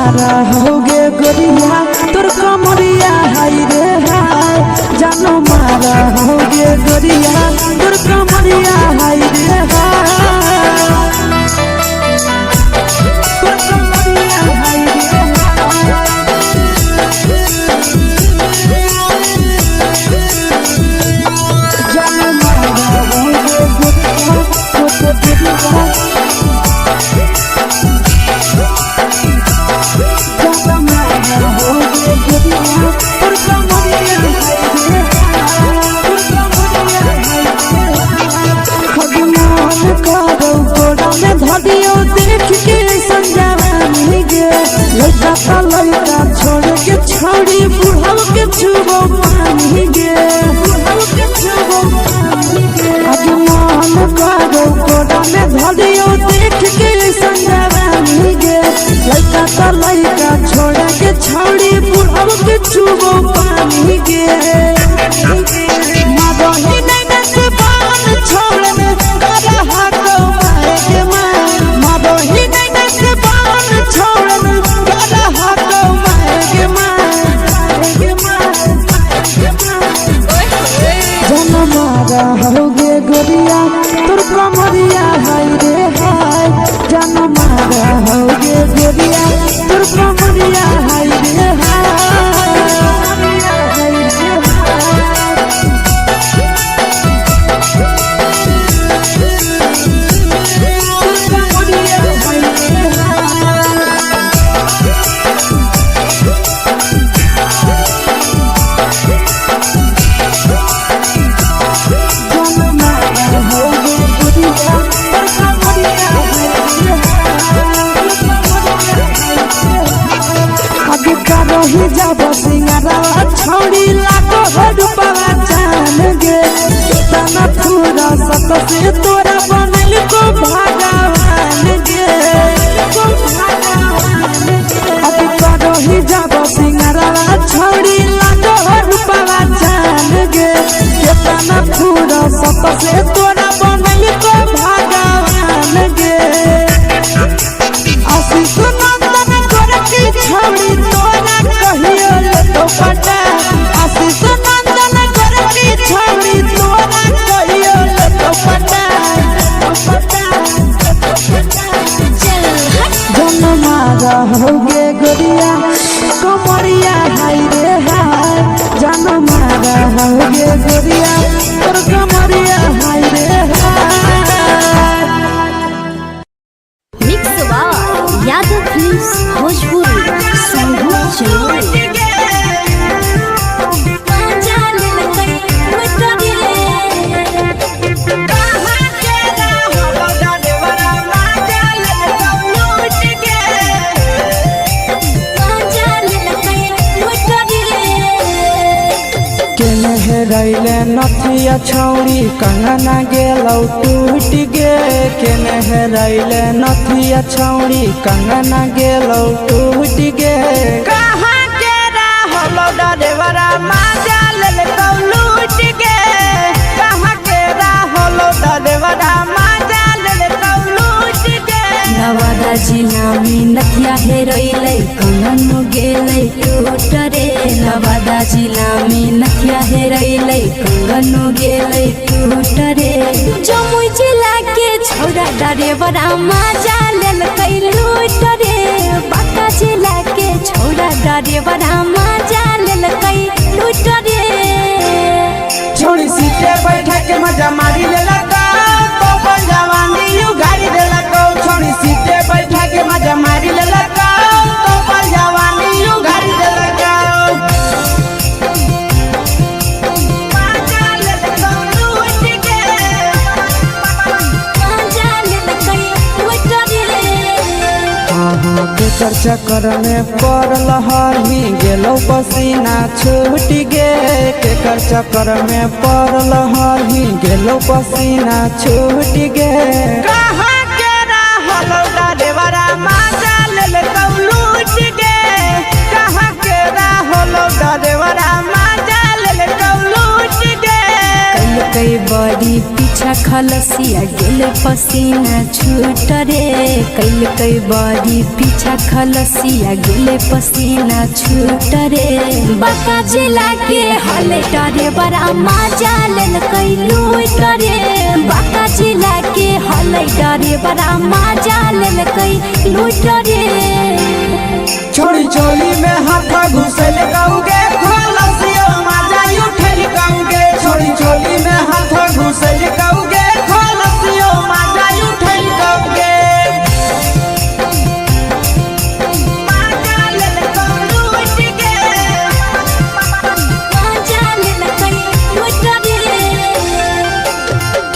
मारा होगे गोरिया तोर कमरिया हाय रे हाय जानो मारा होगे गोरिया तोर कमरिया हाय रे हाय तोर कमरिया हाय रे जानो मारा होगे गोरिया तोर कमरिया देख के संजावानी गे लड़का लड़का छोड़ के छौड़ी बुढ़ाव के छुबो पानी गे आज मन करो कोड़ा में धरियो देख के संजावानी गे लड़का लड़का छोड़ के छौड़ी बुढ़ाव के छुबो पानी गे मादही नहीं नसे बान छोड़ में करा हाथों मारे के मादही नहीं नसे बान छोड़ में करा हाथों मारे के जन मारा होगे गोरिया तोर कमरिया हाय रे हाय जन मारा होगे गोरिया तोर कमरिया हाय रे हाय जब सिंगारा छौड़ी लागो रुपवा जान गे तना पूरा सत से तोरा बनल को भगवान गे अभी करो ही जब सिंगारा छौड़ी लागो रुपवा जान गे तना पूरा सत से तोरा बनल को भगवान गे आशीष नंदन गोरखी छौड़ी तोरा कहियो तो पटा आशीष नंदन गोरखी छौड़ी तोरा कहियो तो पटा जन मारा होगे गोरिया कमरिया हाय रे हाय जन मारा होगे गोरिया तोर कमरिया हाय रे हाय mix Yadav films Bhojpuri Sangeet channel रैले नथिया छौड़ी कंगना गेलौ टूट गे केने रैले नथिया छौड़ी कंगना गेलौ टूट गे कहाँ के रहलो डरेवरा माजा लेलकौ लूट गे कहाँ के रहलो डरेवरा माजा लेलकौ लूट गे नवादा जिला में नथिया हेरोइले कंगन गेले टूट रे नवादा जिला में नथिया हेरोइले कंगन गेले टूट रे जमुई जिला के छौड़ा डरेवरा माजा लेलकै लूट रे बांका जिला के छौड़ा डरेवरा माजा लेलकै लूट रे छोड़ी सीटे बैठा के मजा मारी लेलकौ तो जवानी यू गाड़ी देलकौ छोड़ी सीटे बैठा के मजा मारी लेलकौ तो जवानी यू गाड़ी देलकौ केकर चक्कर में पड़ल हरही गेलो पसीना छूट गे केकर चक्कर में पड़ल हरही गेलो पसीना छूट गे कहाँ के रहलो डरेवरा माजा लेलकौ लूट गे कहाँ के रहलो डरेवरा माजा लेलकौ लूट गे कई बड़ी पीछा खलसिया गेले पसीना छूट रे कैल कई बारी पीछा खलसिया गेले पसीना छूट रे बाका जिला के हले डरे बड़ा मजा लेल कई लूट रे बाका जिला के हले डरे बड़ा मजा लेल कई लूट रे छोड़ी चोली में हाथ घुसल गाऊंगे खलसिया मजा उठल गाऊंगे छोड़ी चोली में हाथ घुसल गाऊंगे खलसिया मजा उठल गाऊंगे मजा लेल कई लूट के मजा लेल कई लूट रे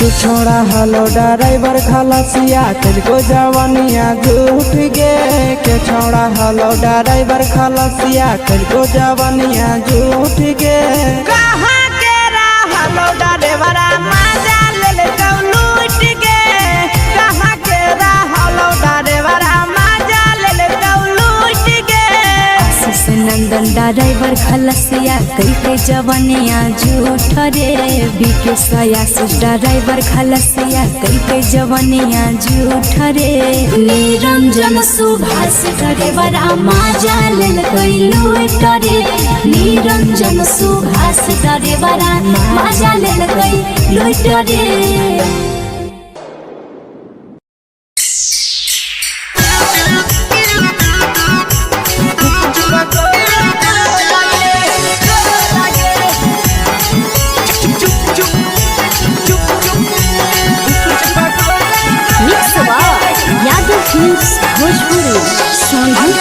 तू छोड़ा हलो ड्राइवर खलसिया तुझको जवानिया झूठ गे के छोड़ा हलो ड्राइवर खलसिया तुझको जवानिया झूठ गे कहाँ के हलो ड्राइवर मजा ले लूट गे कहाँ के हलो ड्राइवर मजा ले लूट गे आशीष नंदन ड्राइवर खलसिया कई के जवानिया झूठ रे बीके आशीष ड्राइवर खलसिया कई के जवानिया झूठ रे निरंजन सुभाष ड्राइवर मजा लेल कई लूट रे निरंजन सुभाष ड्राइवर मजा लेल कई लूट रे भोजपुरी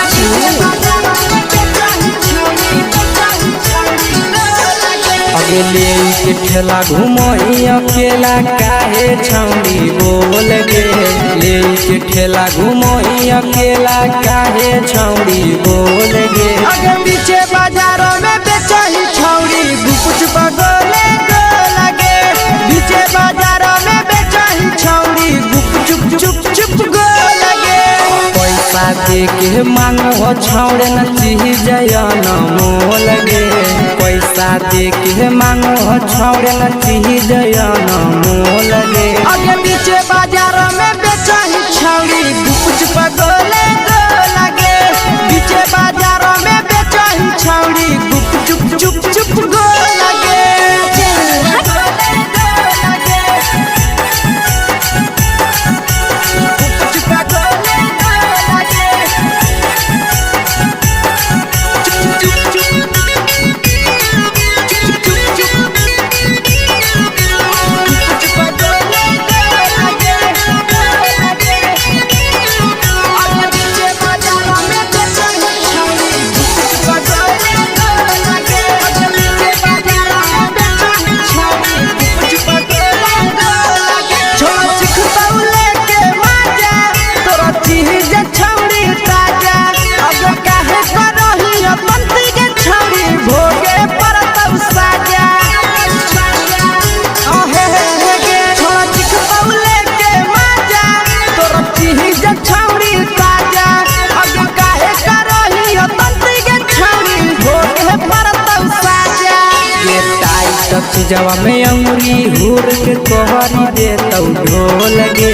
अगले के ठेला घुमोई अकेला काहे छौड़ी बोल गे ले के ठेला घुमोई अकेला काहे छौड़ी बोल गे अगे पीछे बाजारों में बेचही छौड़ी गुपुच बगले गो लगे पीछे बाजारों में बेचही छौड़ी गुप चुप चुप चुप गो लगे पैसा दे के मांगो छौड़े न चीज न मोल गे पैसा दे के मांगो छौड़े न चीज न मोल गे आगे पीछे बाजार में बेचही छौड़ी गुपुच पगले गो लगे पीछे बाजार में बेचही छौड़ी गुप चुप चुप चुप गो लगे जवा में अंगुरी हुर के कोहरी दे तौ ढोल गे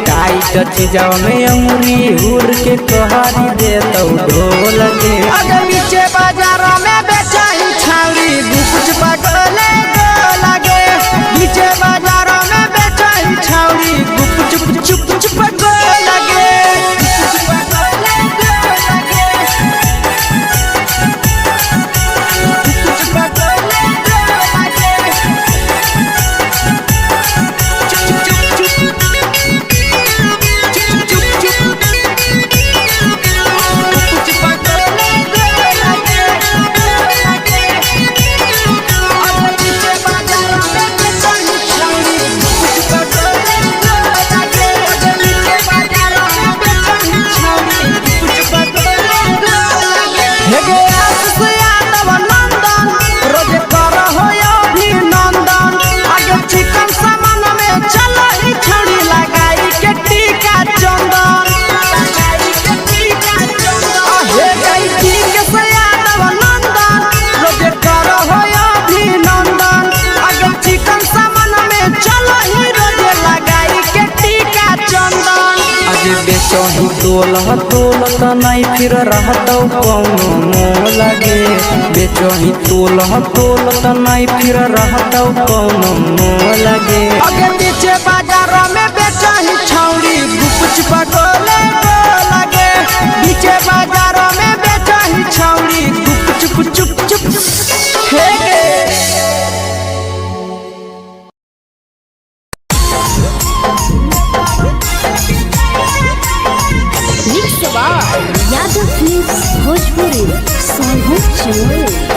टाइट जवा में अंगुरी हुर के कोहरी दे तौ ढोल गे अगर पीछे बाजारों में बेचही छौड़ी गुपुच पगले गो लगे पीछे बाजारों में बेचही छौड़ी गुप चुप चुप चुप गो लगे बेचही तोल नहीं फिर रहतौ कौनो मोह लगे बेचही तोल नहीं फिर रहतौ कौनो मोह लगे अगे पीछे बाजार में बेचही छौरी गुपच पटोले लगे पीछे बाजार में बेचही छौरी गुप चुप चुप हे यादव फिल्म्स भोजपुरी सॉन्ग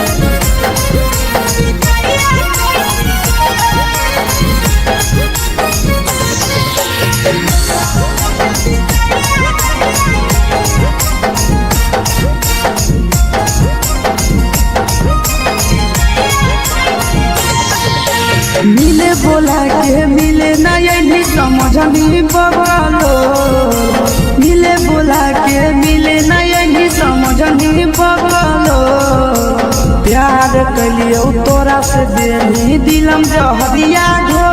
मिले बोला के मिले ना यही समझ नहीं बगलो मिले बोला के मिले ना यही समझ नहीं बगलो प्यार कलियो तोरा से देनी दिलम जहरिया घो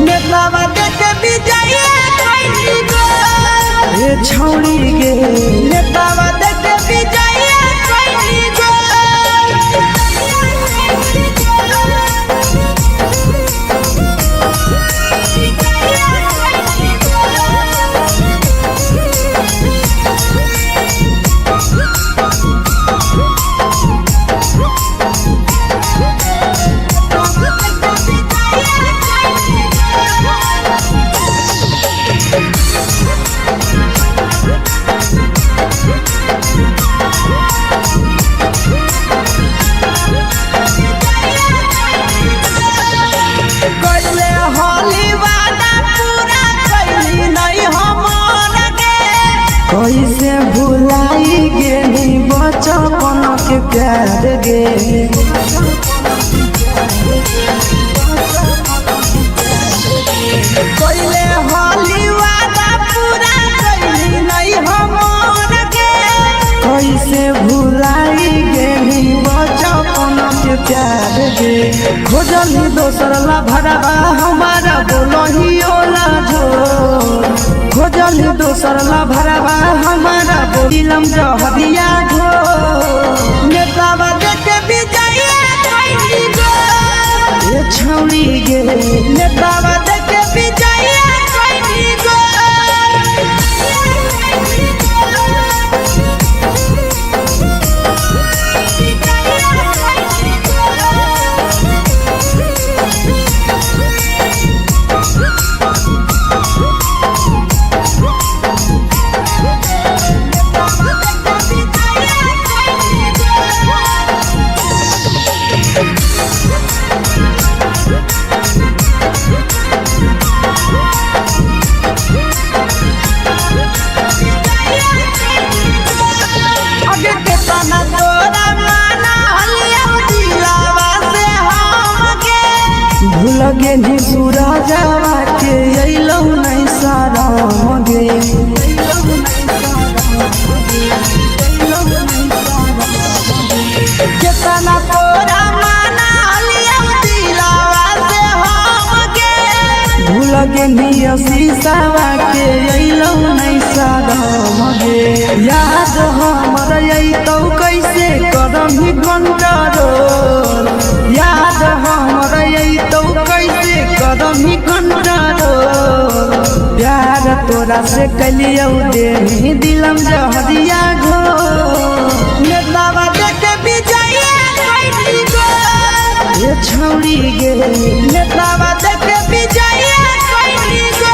नेतावा देखे विजय कोई गो ये छौड़ी गे नेतावा देखे विजय कोई गो कैसे भुलाई गेली बचपन के प्यार गे कोइले होली वादा पूरा कैली नहीं हमर के कैसे भुलाई गेली बचपन के प्यार गे खोजली दोसर ला भरवा हमारा बोलही ओला जो खोजली दोसर ला भरवा हमारा बोलम जहरिया घो नेतावा देखे विजय कोई गो ये छौड़ी गे नेतावा देखे विजय कोई गो लगे नी सूरजवा के अइलौ नहीं सारा गे केतना तोरा माना लिया दिलावा से हम गे लगे नी शीशावा के अइलौ नहीं सारा गे याद हमर अइतौ कैसे करम कंट्रोल याद हमर अइतौ कैसे करम कंट्रोल प्यार तोरा से कलियौ देनी दिलम जहरिया घो नेतावा देखे विजय कोई गो ये छौड़ी गे नेतावा देखे विजय कोई गो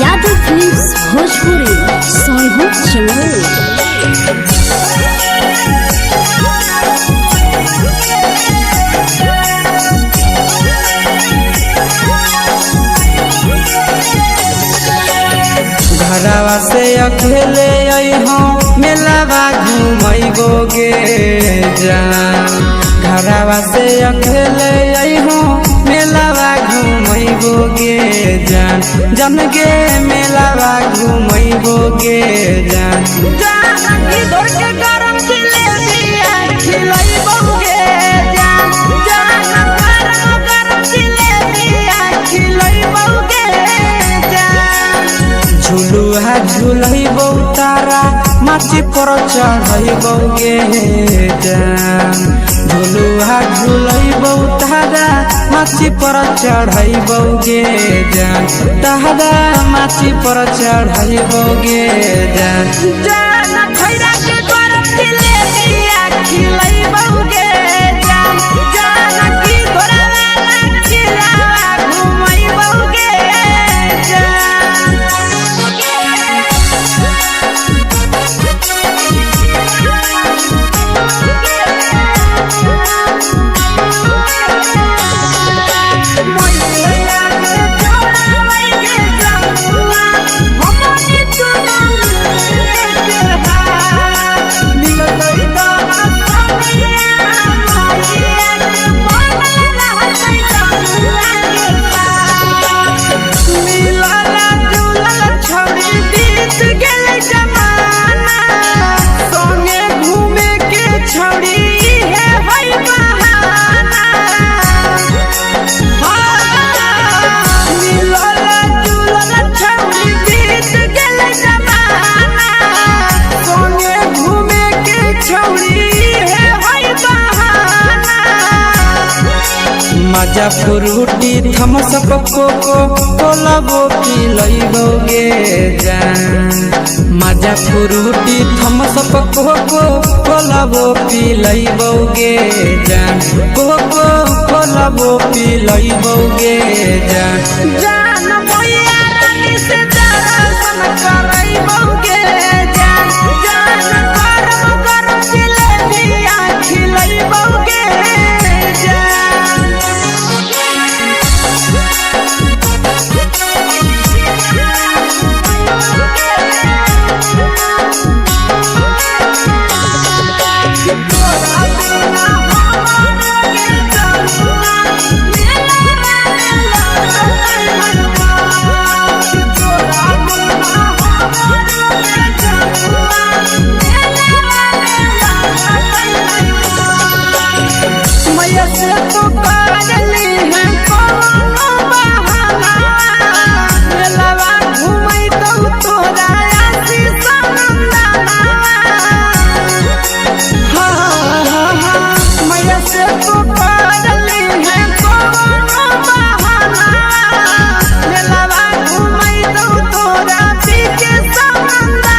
यादव फिल्म्स भोजपुरी सॉन्ग घरवा से अकेले अइहों मेलावा घूमैबो गे जान घरवा से अकेले अइहों मेलावा घूमै घुमैबोगे जान जन गे मेलावा घुमैबोगे जान जानकी धोर के गरम जिलेबिया खिलैबोगे जान गरम जिलेबिया खिलैबोगे जान झुलुहा झुलैबौ तारा माची पर चढ़ैबोगे जान झुलुहा झुलैबौ तारा माची पर चढ़ैबोगे जान तारा माची पर चढ़ैबोगे जान जान खैरा के गरम जिलेबिया खिलैबोगे जान जानकी घोड़ा खिलावा घुमैबोगे मजा फ्रूटी थम्स अप कोको कोला वो पिलैबोगे जान मजा फ्रूटी थम्स अप कोको कोला वो पिलैबोगे जान कोको कोला वो पिलैबोगे जान जान मैया रानी से दर्शन करैबोगे जान गरम जिलेबिया खिलैबोगे मैया से तो काजली है कोनो बहाना मेलावा घुमै तो तोरा आशीष नंदना मैया से तो काजली है कोनो बहाना मेलावा घुमै तो तोरा पीछे नंदना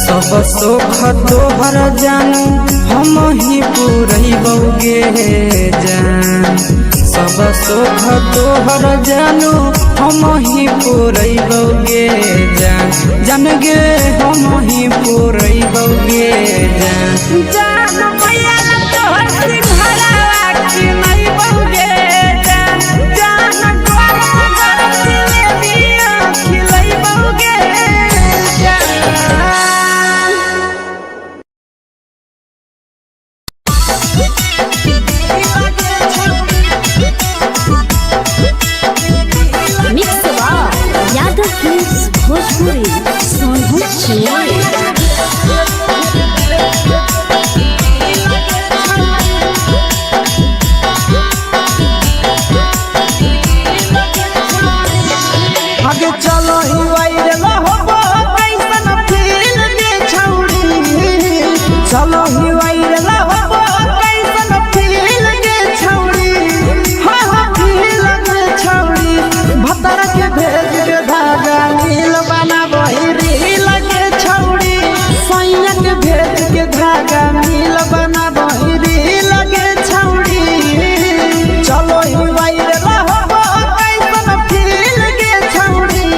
सब सुख तोहर जानू हम ही पुरैबोगे जान सब सुख तोहर जानू हम ही पुरैबोगे जान जन गे हम ही पुरैबोगे जान जान मैया तोहर सिंघरावा खिलैबोगे जान गरम जिलेबिया खिलैबोगे जान मिक्स यादव फिल्म्स भोजपुरी सोनू आगे चलो ही वायरल होबो कैसन फील दे छौड़ी चलो ही वायरल होबो कैसन फील दे छौड़ी हाँ फील दे छौड़ी भतर के भेज के धागा नील बनाबो रील के छौड़ी सैया के भेज के धागा नील बनाबो रील के छौड़ी चलो ही वायरल होबो कैसन फील के छौड़ी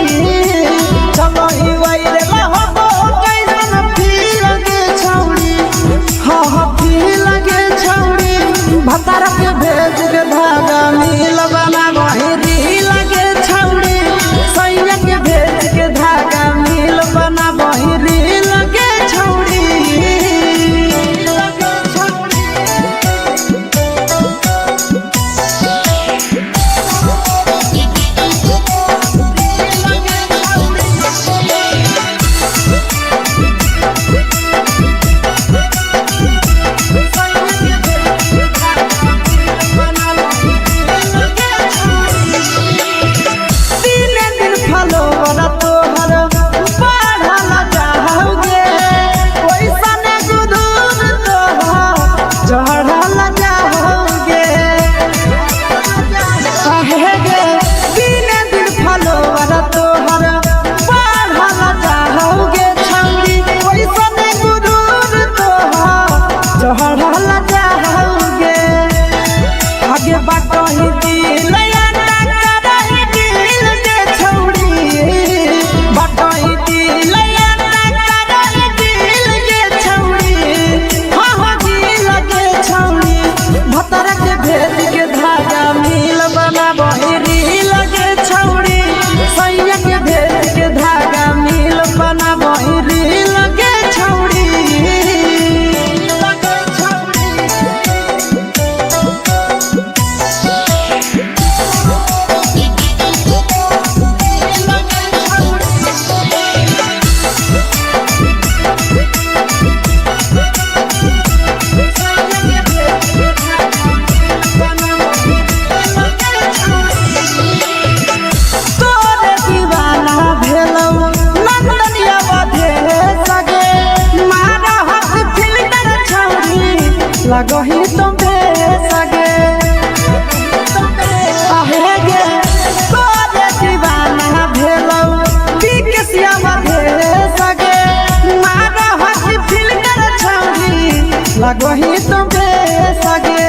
लगो ही तो बेसगे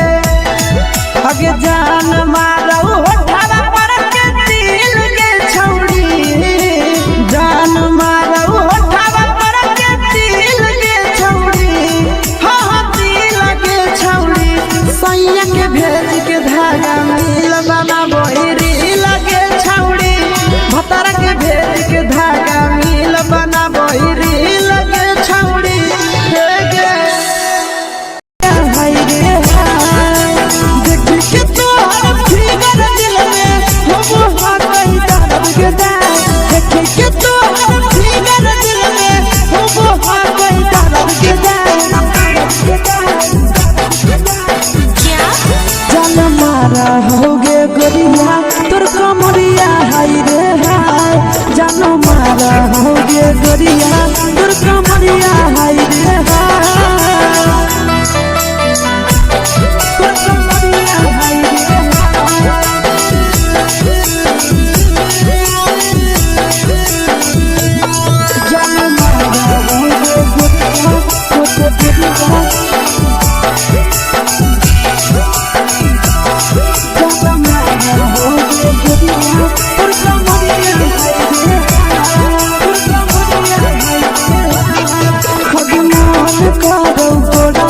अगे जान मारो होठवा पर के दिल के छौड़ी जान मारो होठवा पर के दिल के छौड़ी हाँ दिल के छौड़ी सैया के भेज के धागा मिल बना बोरी लगे छौड़ी भतर के भेज के धागा मिल बना बोरी लगे छौड़ी हे गे हाय रे हाय देख के तो हर फिगर दिल में हो हाथ ही दर्द के दाग देख के तो हर फिगर दिल में हो हाथ ही दर्द के दाग जान मारा होगे गोरिया तोर कमरिया हाय रे हाय जान मारा होगे गोरिया तोर कमरिया हाय रे हाय तोर कमरिया हाय रे हाय जान मारा होगे गोरिया तोर कमरिया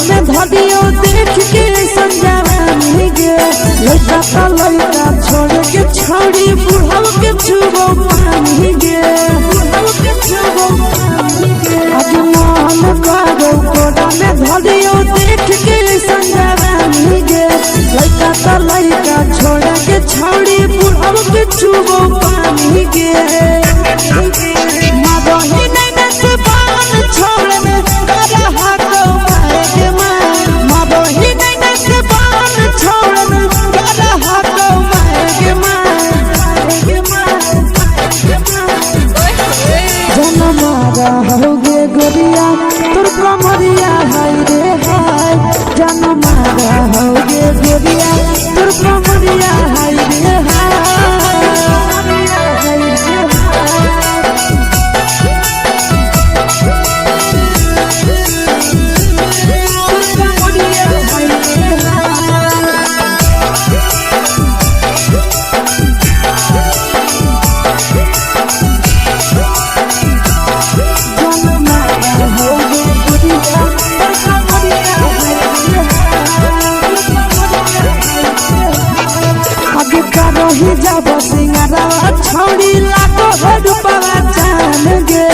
देख के संजानी गे लड़का का लड़का छोड़ के छोड़ी बुढ़ाव के छुबो पानी गे बुढ़ाव के छुबो पानी गे आज मन करो कोड़ा में धरियो देख के संजानी गे लड़का का लड़का छोड़ के छोड़ी बुढ़ाव के छुबो पानी गे मादही नहीं न से बान छोड़ में करा हाथों के मादही नहीं न से बान छोड़ में करा हाथों के जन मारा होगे गोरिया तोर कमरिया हाय रे हाय जन मारा होगे गोरिया तोर कमरिया हाय रे हाय रही जब सिंगारा छोड़ी लागो रुपवा जान गे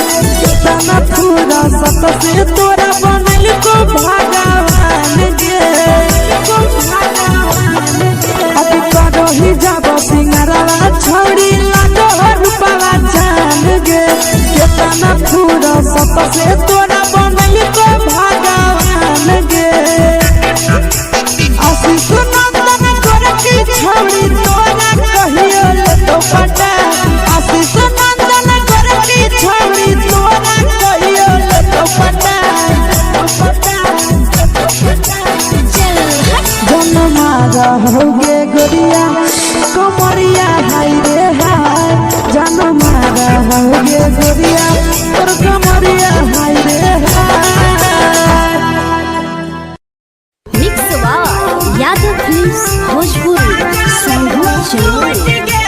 तना पूरा सत से तोरा बनल को भगवान गे अब रही जब सिंगारा छोड़ी लागो रुपवा जान गे तना पूरा सत से तोरा बनल को भगवान गे आशीष नंदन कर के छोड़ी तोरा कहियो ले तो पटा आशीष नंदन कर के छोड़ी तोरा कहियो ले तो पटा जन मारा होगे गोरिया कमरिया हाय रे हाय जन मारा होगे गोरिया तोर कमरिया हाय रे हाय मिक्स वा यादव फिल्म्स भोजपुरी संगीत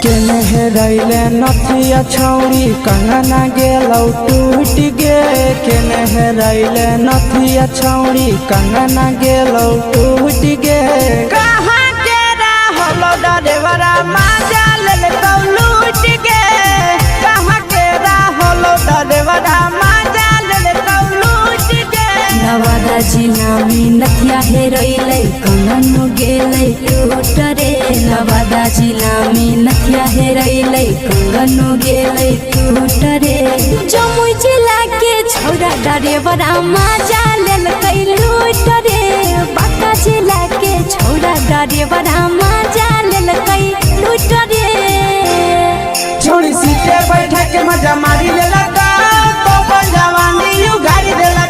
चलो रैले नथिया छौरी कंगना गेलौ टूट गे केने रैले नथिया छौरी कंगना गेलौ टूट गे कहाँ के रहलो डरेवरा माजा ले तो लूट गे कहाँ के रहलो डरेवरा माजा ले तो लूट गे नवादा जिला में नथिया हेरैलै कंगन गेलै टूट रे नवादा जिला में नथिया हेरैलै कंगन गेलै टूट रे जमुई जिला के छौरा डरेवरा माजा लेलकै लूट रे बांका जिला के छौरा डरेवरा माजा लेलकै लूट रे छोड़ी सीटे बैठा के मजा मारी लेला तो जवानी यू गाड़ी देला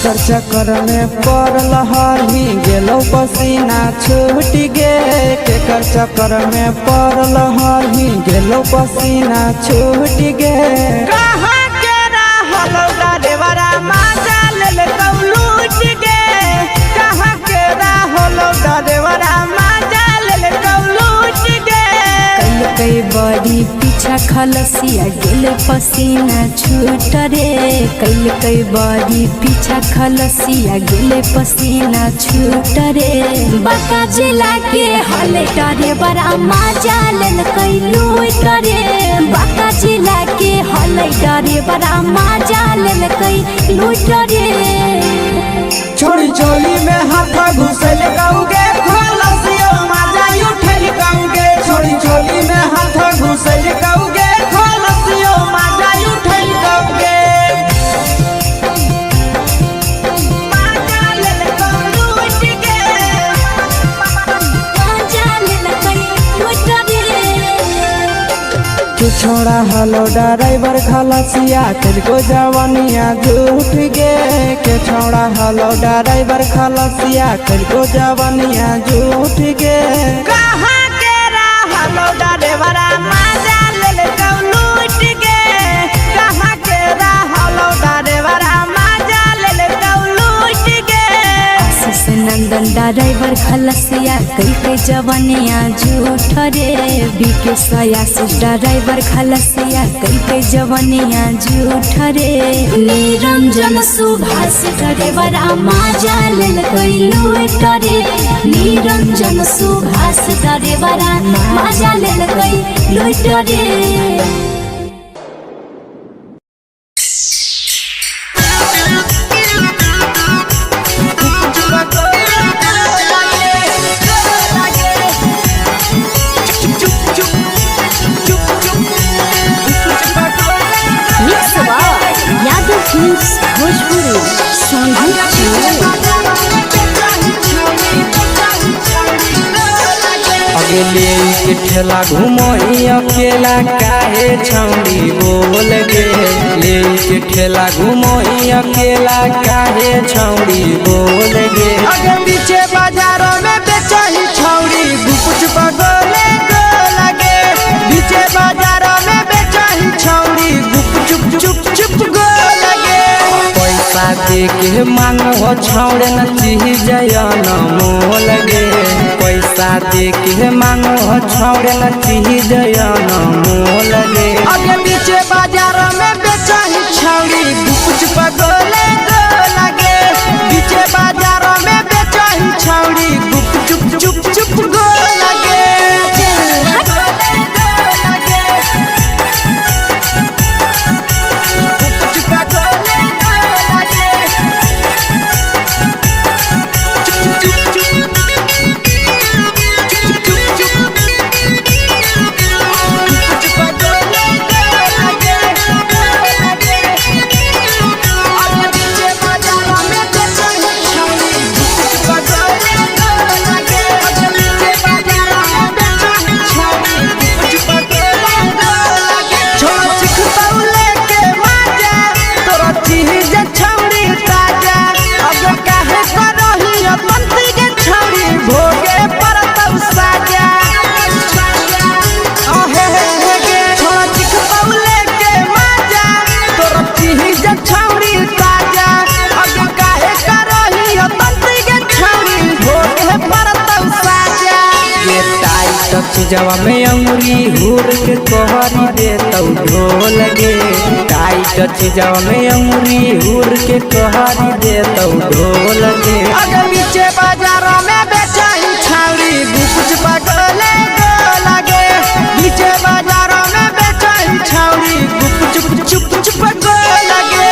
केकर चक्कर में पड़ल हरही गेलौ पसीना छूट गे केकर चक्कर में पड़ल हरही गेलौ पसीना छूट गे कहाँ के रहलौ डरेवरा माजा लेल लूट गे कहाँ के रहलौ डरेवरा माजा लेल लूट गे कई बड़ी पीछा खलसिया गेल पसीना छूट रे कई बड़ी पीछा खलसिया गेल पसीना छूट रे बाका जिला के हले डरे बड़ा मजा लेल कई लूट रे बाका जिला के हले डरे बड़ा मजा लेल कई लूट रे छोड़ी चोली में हाथ घुसल गाऊगे खलसियो माजा उठल गाऊगे छोड़ी चोली में हाथ घुसल गाऊगे खलसियो माजा उठल गाऊगे माजा लेल लूट गे मजा लेल कई लूट रे तू छोड़ा हलो ड्राइवर खलसिया तेरे जवानिया झूठ गे के छोड़ा हलो ड्राइवर खलसिया तेरे जवानिया झूठ गे कहाँ के रहलौ डरेवरा माजा लेल लूट गे कहाँ के रहलौ डरेवरा माजा लेल लूट गे आशीष नंदन ड्राइवर खलसिया कई जवानिया झूठ रे बीके आशीष ड्राइवर खलसिया कई जवानिया झूठ रे निरंजन सुभाष ड्राइवर मजा लेल कई लूट रे निरंजन सुभाष ड्राइवर मजा लेल कई लूट रे यादव फिल्म्स भोजपुरी अगले के ठेला घुमई अकेला काहे छौड़ी बोल गे ले के ठेला घुमई अकेला काहे छौड़ी बोल गे अगे पीछे बाजारों में बेचही छौड़ी गुपुच बगले गो लगे पीछे बाजारों में बेचही छौड़ी गुप चुप चुप गो लगे पैसा दे के मांगो छौड़े न चीज न मोल गे पैसा दे के मांगो छौड़े न चीज न मोल गे अगे पीछे बाजारों में बेचही छौड़ी गुपुच बगले गो लगे पीछे बाजारों में बेचही छौड़ी गुप चुप गो लगे चीजवा में अंगुरी हुर के कहरी दे तौ ढोल गे टाइट चीजवा में अंगुरी हुर के कहरी दे तौ ढोल गे अगे पीछे बाजारों में बेचही छौड़ी गुपुच बगले गो लगे पीछे बाजारों में बेचही छौड़ी गुप चुप गो लगे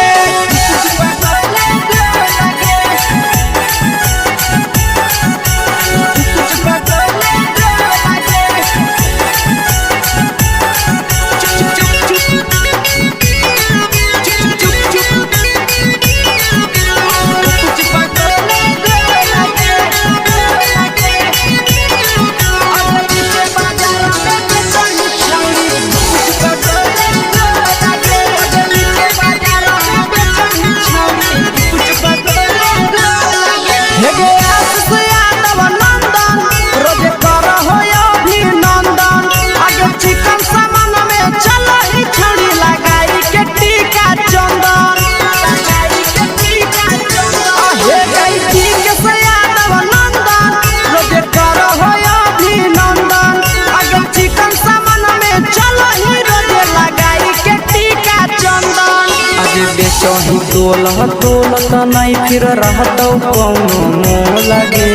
तोलह तोलत नहीं फिर रहतौ कौनो मोह लगे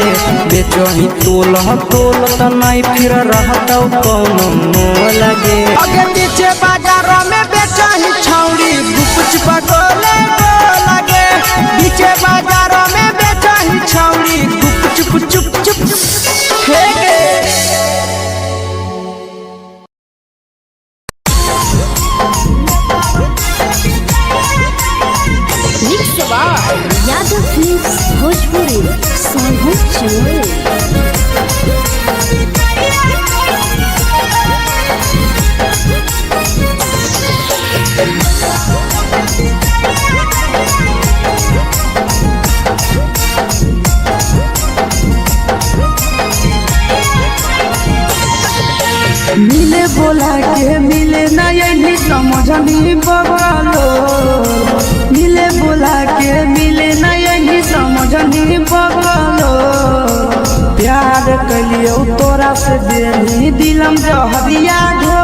बेचही तोलह तोलत नहीं फिर रहतौ कौनो मोह लगे आगे पीछे बाजारों में बेचही छौड़ी गुपच पगोले लगे पीछे बाजारों में बेचही छौड़ी गुप चुप चुप फेंके यादव फिल्म्स भोजपुरी सोनू चमोली। मिले बोला के मिले ना यही समझनी बगलो मिले बोला के मिले ना यही समझनी बगलो प्यार कलियो तोरा से देनी दिलम जहरिया घो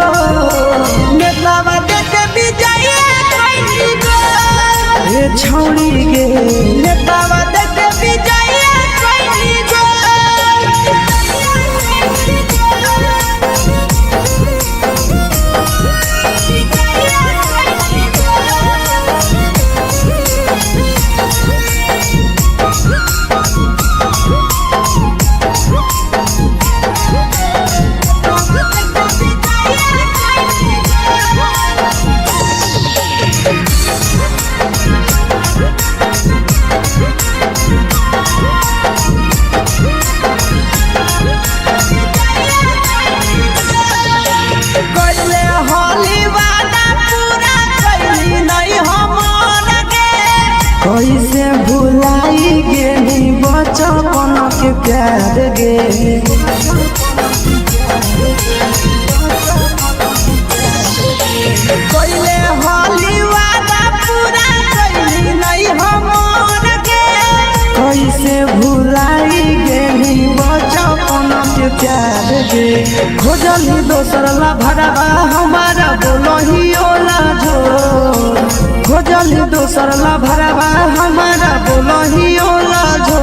नेतावा देखे विजय कैली गो ए छौड़ी गे नेतावा देखे विजय कैली गो कैसे भुलाई गेली बचपन के प्यार गे कोइले होली वादा पूरा कैली नहीं हमर गे कैसे भुलाई गेली बचपन के प्यार गे खोजली दोसर ला भरवा हमारा बोलही ओला जो खोजली दोसर ला भरवा हमारा बोलही ओला जो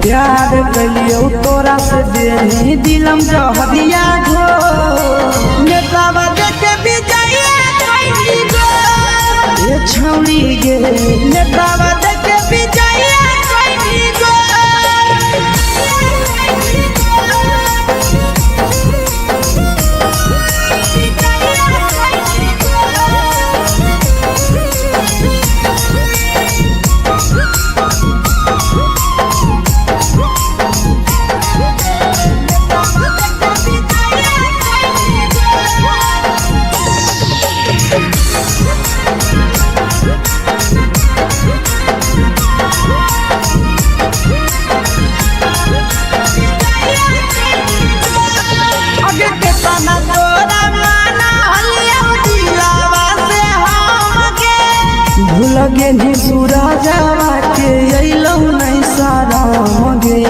प्यार कलियो तोरा से देनी दिलम जहरिया घो नेतावा देखे विजय कैली गो ये छौड़ी गे नेतावा देखे विजय कैली गो आगे के तना तोरा माना हलिया दिलावा से हम गे भूल गेली सूरजवा के अइलौ नहीं साराम गे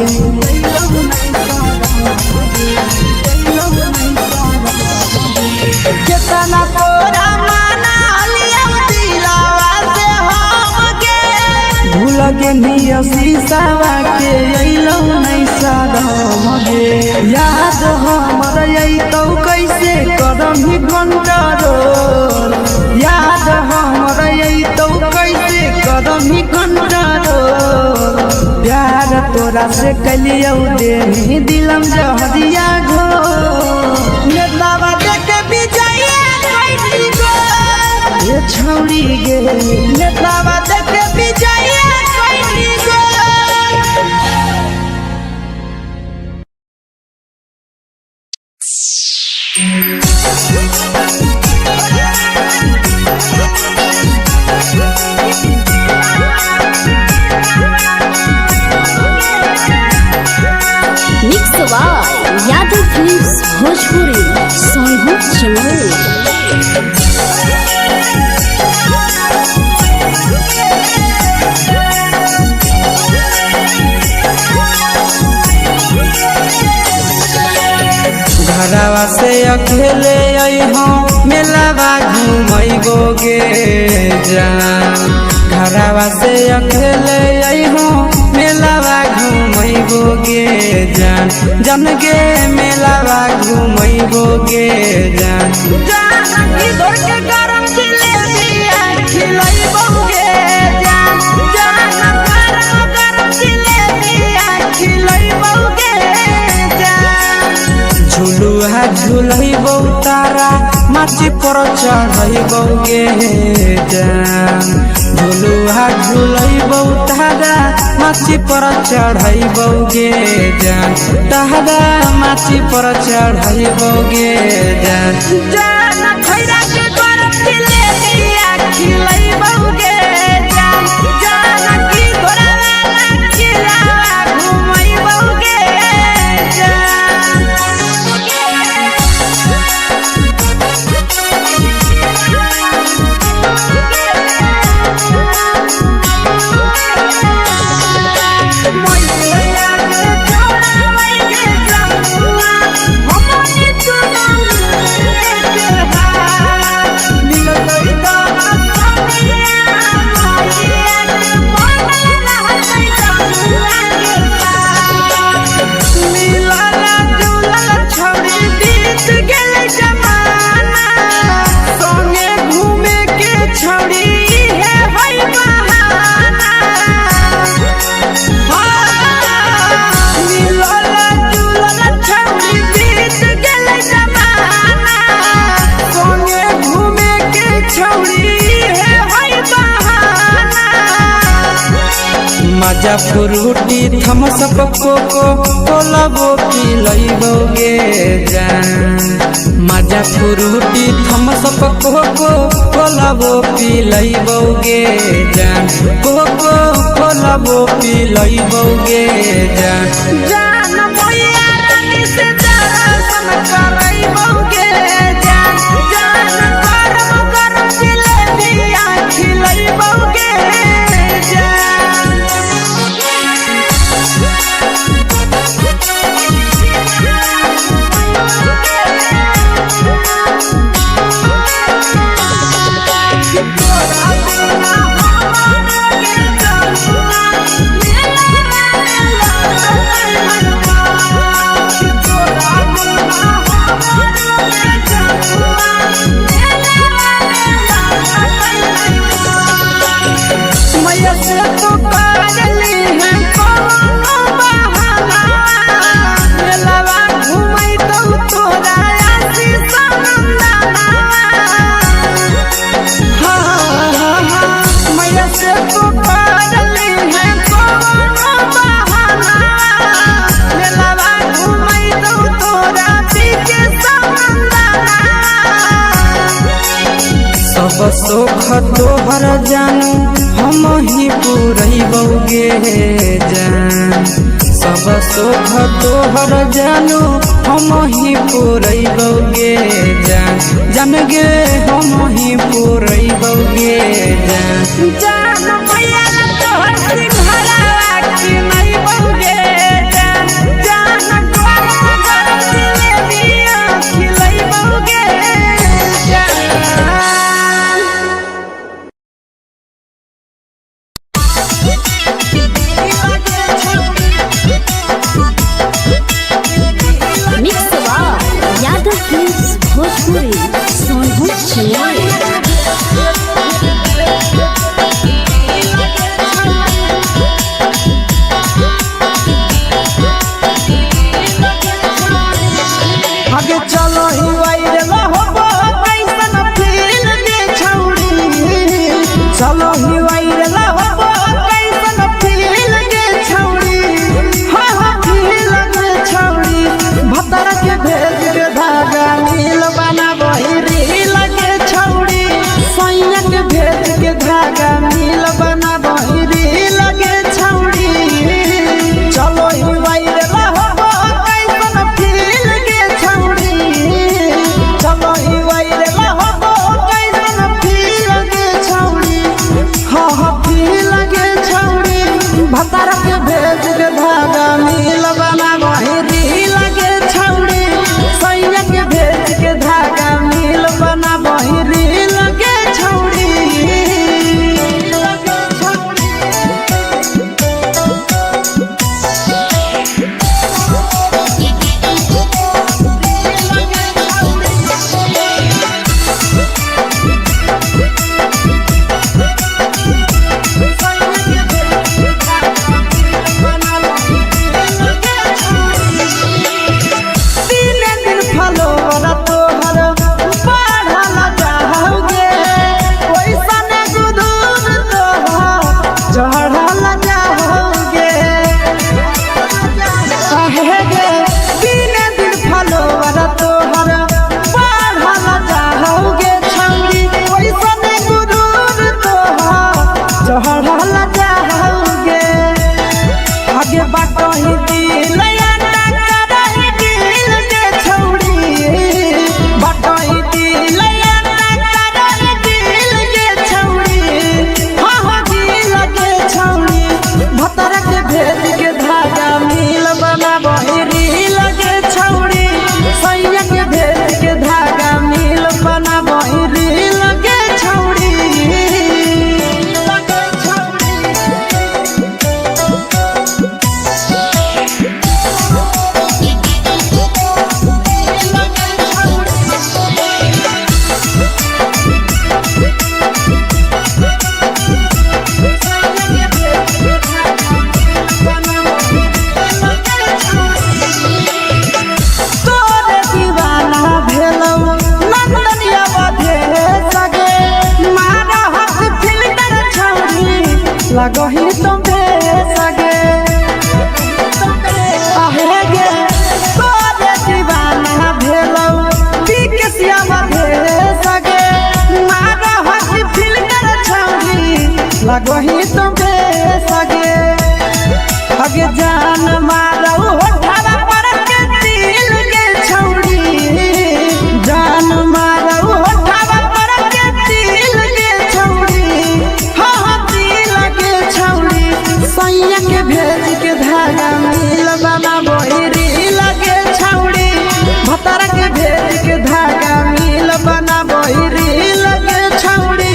केतना तोरा माना हलिया दिलावा से हम गे भूल गेली शीशावा के अइलौ नहीं साराम गे याद हमर अइतौ कैसे करही कंट्रोल याद हमर अइतौ कैसे करही कंट्रोल प्यार तोरा से कलियौ देनी दिलम जहरिया घो नेतावा देखे विजय कैली गो ये छौड़ी गे नेतावा देखे विजय कैली गो mix by Yadav films Bhojpuri Sonu Chamoli. घरवा से अकेले अइहो मेलावा घूमैगो गे जान घरवा से अकेले अइहो मेलावा घूमैबो गे जान जन गे मेलावा घूमैबो गे जान जानकी दौड़ के गरम जिलेबिया खिलैबो गे जान गरम जिलेबिया खिलैबो गे जान झुलुहा झुलैबो तारा माची पर चढ़ैबो गे जान झुलुहा झुलैबो तारा माची पर चढ़ैबो गे जान तारा माची पर चढ़ैबो गे जान जान खैरा के गरम जिलेबिया खिलैबो गे जान जानकी घोड़ावाला खिलावा घुमैबो गे मजा फ्रूटी थमसप कोको कोलाबो पिलैबो गे जान मजा फ्रूटी थमसप कोको कोलाबो पिलैबो गे जान कोको कोलाबो पिलैबो गे जान जान मैया रानी से दर्शन करैबो गे जान गरम गरम जिलेबिया खिलैबो गे सब सुख तोहर जानू हम ही पूरैबो गे जान सब सुख तोहर जानू हम ही पूरैबो गे जान जान गे हम ही पूरैबो गे जान जान मैया तोहर सिंघारा खिलैबो गे जान गरम गरम जिलेबिया खिलैबो गे यादव फिल्म्स भोजपुरी सोनू छिया आगे चलो ही वायरल होबो कैसन फील दे छौड़ी चलो ही वायरल होबो कैसन फील दे छौड़ी हाँ फील दे छौड़ी भतर के भेज के धागा नील बना बहिरी लगे छौड़ी सैया के भेज के धागा नील बना बहिरी लगे छौड़ी चलो ही वायरल होबो कैसन फील दे छौड़ी चलो लगो ही तो बेसगे अगे जान मारो होठवा पर के दिल के छौड़ी जान मारो होठवा पर के दिल के छौड़ी हाँ दिल के छौड़ी सैया के भेज के धागा मिल बाबा बोहिरी लगे छौड़ी भतर के भेज के धागा मिल बना बोहिरी लगे छौड़ी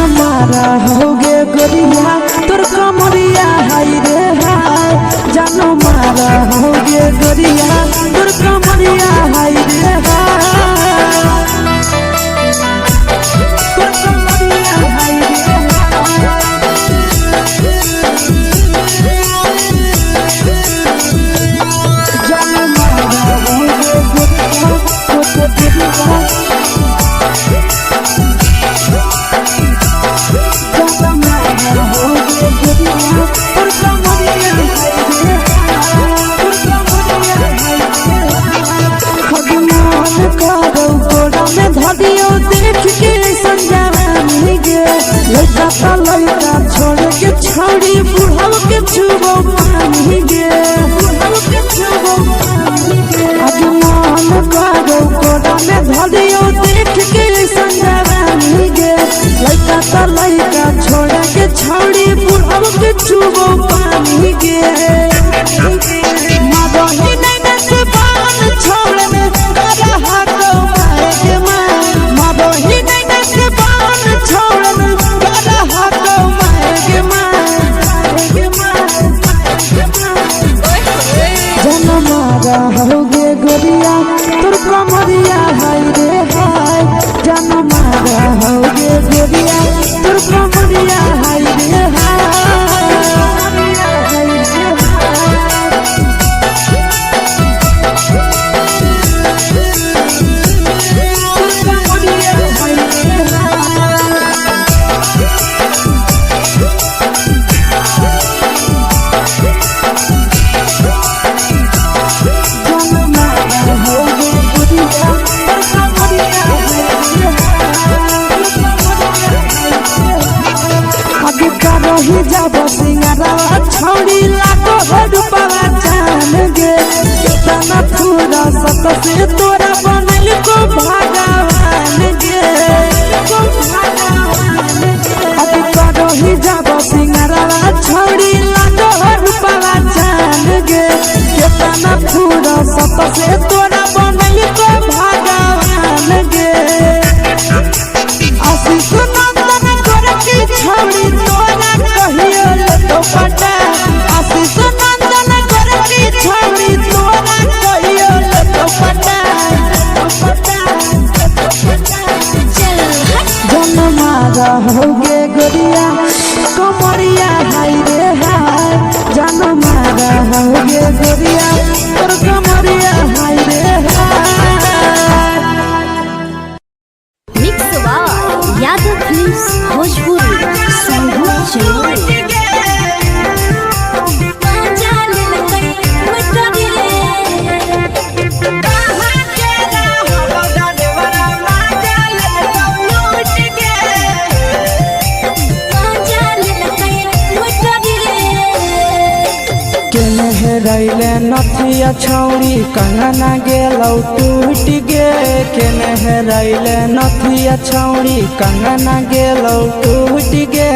होगे गोरिया तोर कमरिया हाय रे हाय जानो मारा होगे गोरिया तोर कमरिया हाय रे हाय तोर कमरिया हाय रे जानो मारा होगे गोरिया तोर कमरिया देख के संजानी गे लड़का ता लड़का छोड़ के छौड़ी बुढ़ाव के छुबो पानी गे बुढ़ाव के छुबो पानी गे अजमान कागो कोड़ा में धरियो देख के संजानी गे लड़का ता लड़का छोड़ के छौड़ी बुढ़ाव के छुबो पानी गे मादोही नहीं से बान छोड़ में करा हाथों मारे के मादोही नहीं से बान छोड़ में करा हाथों मारे के जन मारा होगे गोरिया तोर कमरिया हाय रे हाय जन मारा होगे गोरिया तोर कमरिया हाय रे हाय जब सिंगारा छौड़ी लागो रुपवा जान गे कितना पूरा सत से तोरा बनल को भगवान गे अभी करो ही जब सिंगारा छौड़ी लागो रुपवा जान गे कितना पूरा सत से तोरा बनल को भगवान गे आशीष नंदन कर की छौड़ी तोरा कहियो तो पटा आशीष नंदन कर की छौड़ी तोरा कहियो तो पटा जन मारा होगे गोरिया कमरिया हाय रे हाय जन मारा होगे गोरिया तोर कमरिया हाय रे हाय mix by Yadav films Bhojpuri Sangeet channel रैले नथिया छौड़ी कंगना गेलौ टूट गे केने रैले नथिया छौड़ी कंगना गेलौ टूट गे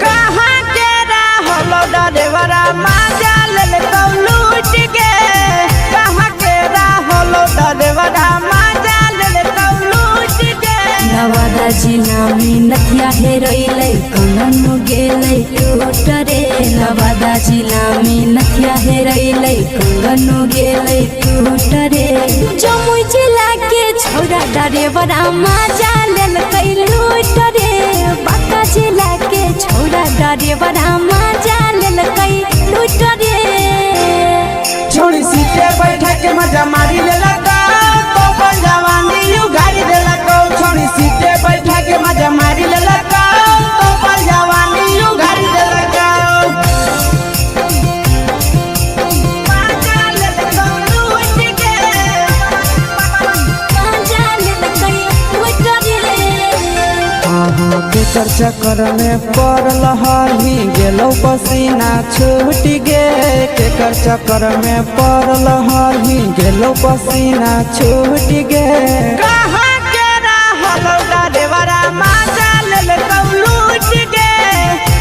कहाँ के रहलो डरेवरा माजा लेलकौ लूट गे कहाँ के रहलो डरेवरा माजा लेलकौ लूट गे नवादा जिला में नथिया हेरोइलै कंगन गेलै टूट रे नवादा जिला में नथिया हेरोइलै कंगन गेलै टूट रे जमुई जिला के छौरा डरेवरा माजा लेलकै लूट रे बांका जिला के छौरा डरेवरा माजा लेलकै लूट रे छोड़ी सीटे बैठा के मजा मारी लेलकौ तो जवानी यू गाड़ी देलकौ केकर चक्कर में पड़ल हरही गेलौ पसीना छूट गे केकर चक्कर में पड़ल हरही गेलौ पसीना छूट गे कहाँ के रहलौ डरेवरा माजा लेल लूट गे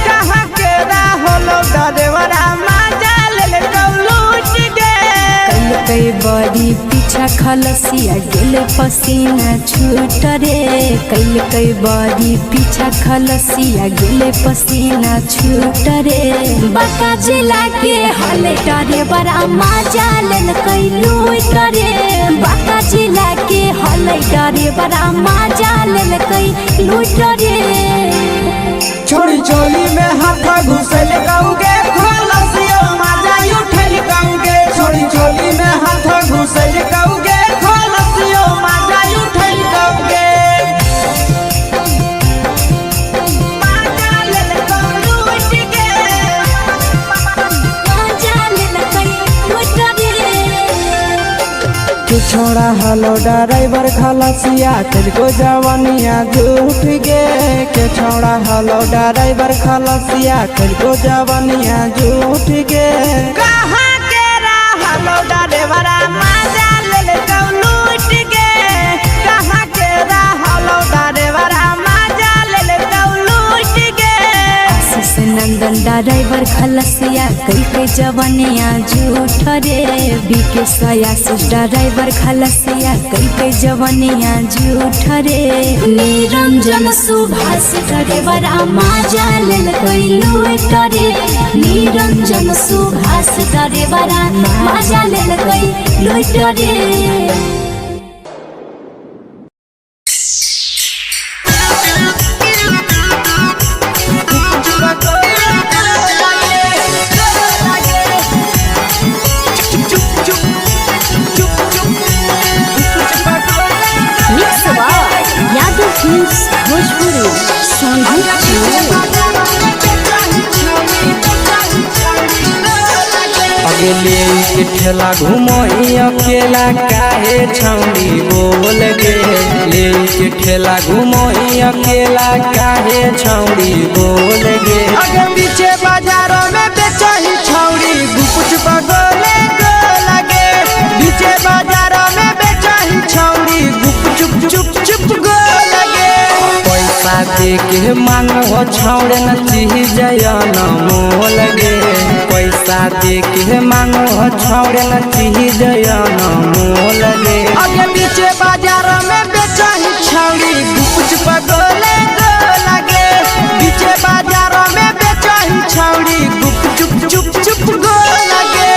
कहाँ के रहलौ डरेवरा माजा लेल लूट गे कई बड़ी पीछा खलसिया गेल पसीना छूट रे कई बड़ी पीछा खलसिया गेल पसीना छूट रे बांका जिला के हले डरे बड़ा मजा लेल कई लूट रे बांका जिला के हले डरे बड़ा मजा लेल कई लूट रे छोड़ी चोली में हाथ घुसल गाऊंगे खलसियो माजा उठल गाऊंगे छोड़ी चोली में हाथ घुसल गाऊंगे खलसियो माजा उठल गाऊंगे माजा लेल लूट गे मजा लेल कई लूट रे के छोड़ा हलो ड्राइवर खलसिया तेलको जवानिया झूठ गे के छोड़ा हलो ड्राइवर खलसिया तेलको जवानिया झूठ गे कहाँ के रहलौ डरेवरा माजा लेल लूट गे कहाँ के रहलौ डरेवरा माजा लेल लूट गे आशीष नंदन ड्राइवर खलसिया कई जवानिया झूठ रे बीके आशीष ड्राइवर खलसिया कई जवानिया झूठ रे निरंजन सुभाष ड्राइवर मजा लेल कई लूट रे निरंजन सुभाष ड्राइवर मजा लेल कई लूट रे यादव फिल्म्स भोजपुरी संगीत अगले के ठेला घुमोई अकेला काहे छौड़ी बोल गे ले के ठेला घुमोई अकेला काहे छौड़ी बोल गे आगे पीछे बाजारों में बेचही छौड़ी गुपुच पगोले गो लगे पीछे बाजारों में बेचही छौड़ी गुप चुप चुप चुप गो लगे पैसा दे के मांगो छौड़े न चीज न मोल गे पैसा दे के मांगो छौड़े न चीज न मोल गे आगे पीछे बाजारों में बेचही छौड़ी गुपुच पगोले गो लगे पीछे बाजारों में बेचही छौड़ी गुप चुप चुप चुप गो लगे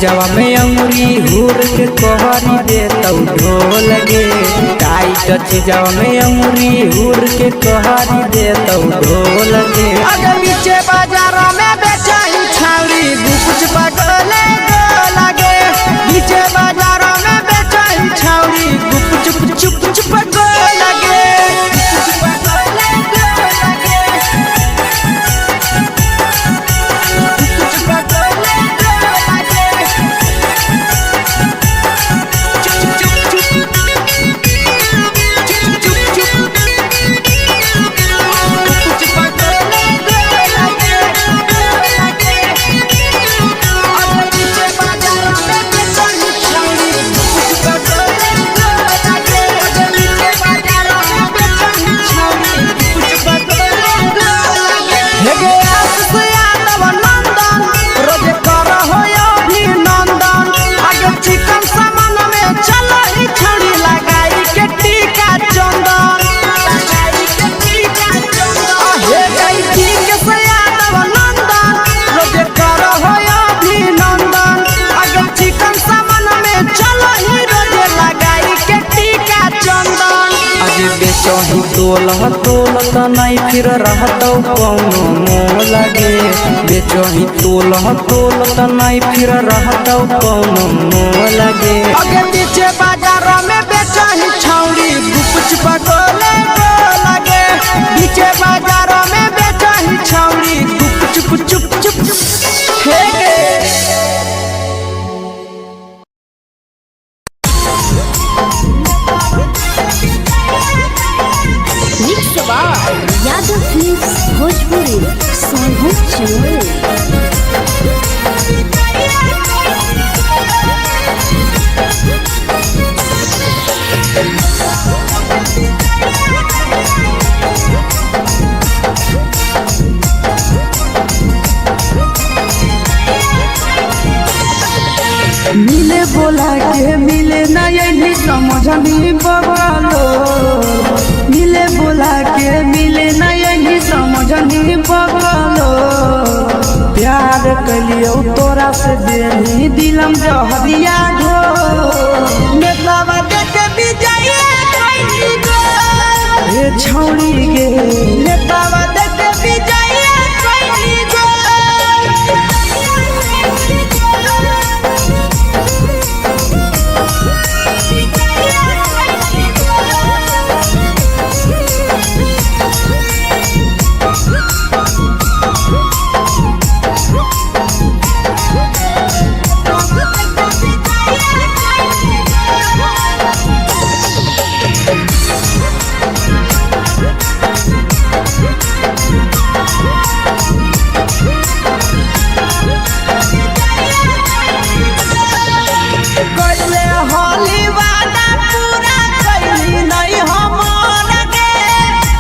जवा में अंगुरी हुर के कोहरी दे तौ ढोल गे टाइट जवा में अंगुरी हुर के कोहरी दे तौ ढोल गे अगर पीछे बाजारों में बेचही छौड़ी गुपुच पगोले गो लगे पीछे बाजारों में बेचही छौड़ी गुप चुप चुप चुप गो लगे बेचही तोलत नहीं फिर रहतौ कौनो मोह लगे बेचही तोलत नहीं फिर रहतौ कौनो मोह लगे आगे पीछे बाजार में बेचही छौड़ी गुपचुप गोले लगे पीछे बाजार में बेचही छौड़ी गुपचुप चुप चुप हे यादव फिल्म्स भोजपुरी सोनू चमोली। मिले बोला के मिले ना यही समझनी बगलो मिले बोला के मिले ना यही समझनी बगलो प्यार कलियो तोरा से देनी दिलम जहरिया ढो नेतावा देखे विजय कोई गो ए छौड़ी गे नेतावा देखे विजय कोई गो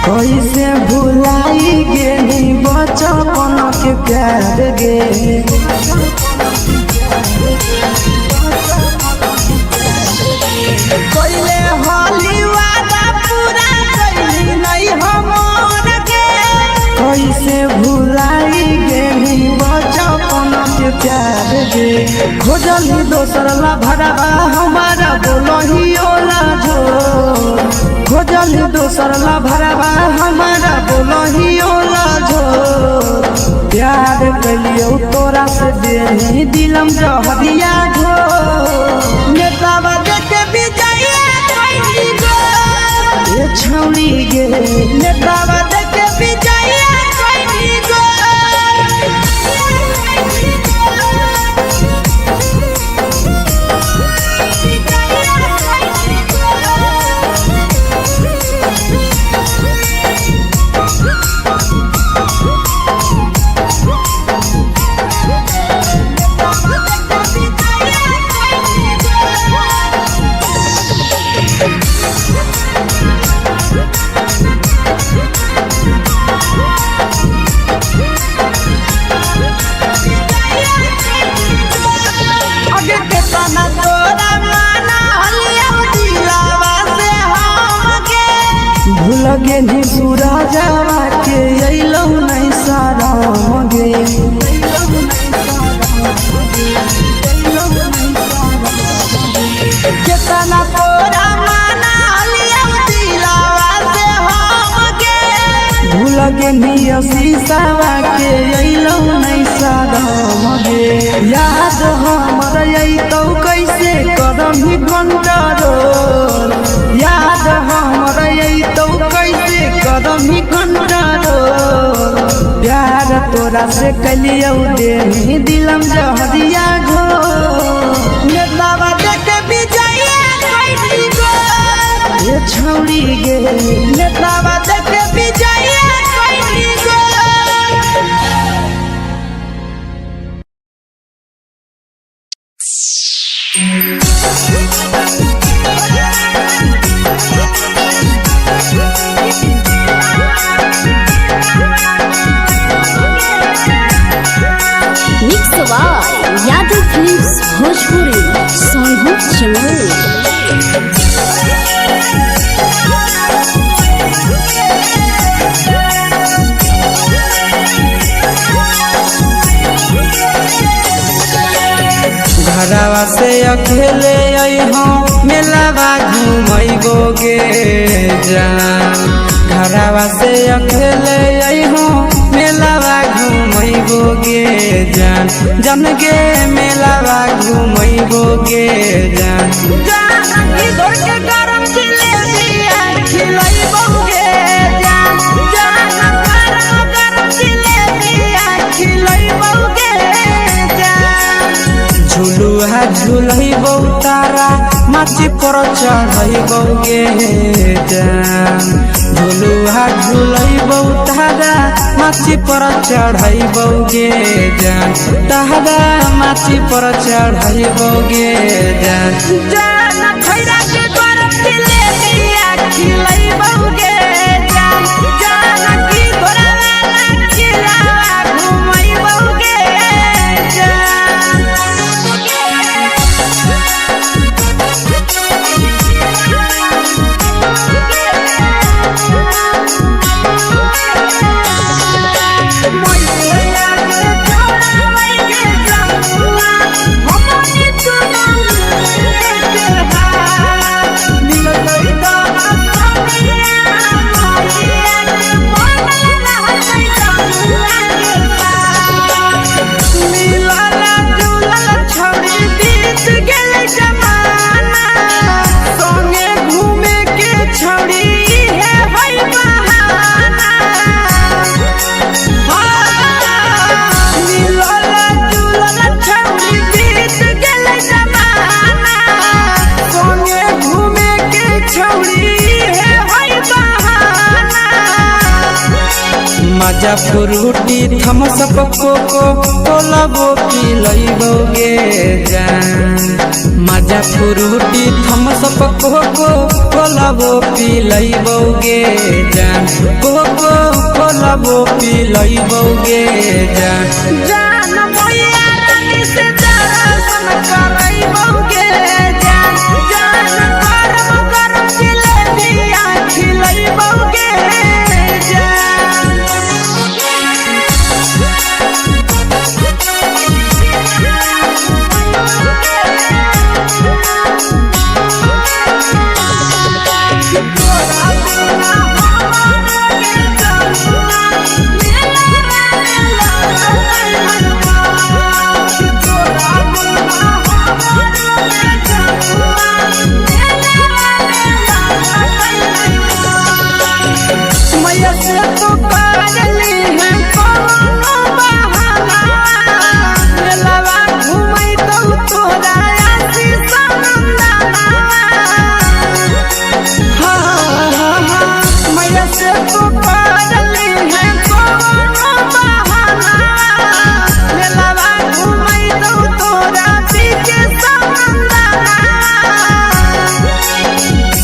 कैसे भुलाई गेली बचपन के प्यार गे कोइले होली वादा पूरा कैली नहीं हमर के कैसे भुलाई गेली बचपन के प्यार गे खोजली दोसर ला भरवा हमारा बोलही ओला जो खोजली दोसर ला भरवा हमारा बोलही ओला जो प्यार कलियो तोरा से देनी दिलम जहरिया ढो नेतावा देखे विजय कोई गो ए छौड़ी गे नेतावा देखे विजय कोई गो आगे के तना तोरा माना हलिया दिलावा से हमके भूल गेली सूरजवा के अइलौ नहीं सारा गे केतना तोरा माना हलिया दिलावा से हमके भूल गेली शीशावा के अइलौ नहीं सारा गे याद हमर अइतौ कैसे कदम ही कंट्रोल याद हमर अइतौ कैसे कदम ही कंट्रोल प्यार तोरा से कलियो देनी दिलम जहरिया घो नेतावा देखे विजय कोई गो ए छौड़ी गे नेतावा देखे विजय कोई गो मिक्स यादव फिल्म्स भोजपुरी सोनू चमोली। घरवा से अकेले अइहो मेलावा घूमैबोगे जान घरवा से अकेले अइहो मेलावा घूमैबोगे जान जन गे मेलावा घूमैबोगे जान इधर के गरम जिलेबिया खिलैबोगे जान गरम जिलेबिया खिलैबोगे जान झुलुहा झुलैबौ तारा माची पर चढ़ैबोगे जान झुलुहा झुलैबौ तारा माची पर चढ़ैबोगे जान तारा माची पर चढ़ैबोगे जान खैरा के गरम जिलेबिया खिलैबोगे जान की घोड़ावाला खिलावा घुमैबोगे मजा फ्रूटी थम्स अप कोको कोला वो पिलैबोगे जान मजा फ्रूटी थम्स अप कोको कोला वो पिलैबोगे जान कोको कोला वो पिलैबोगे जान मैया रानी से दर्शन करैबोगे जान गरम जिलेबिया खिलैबोगे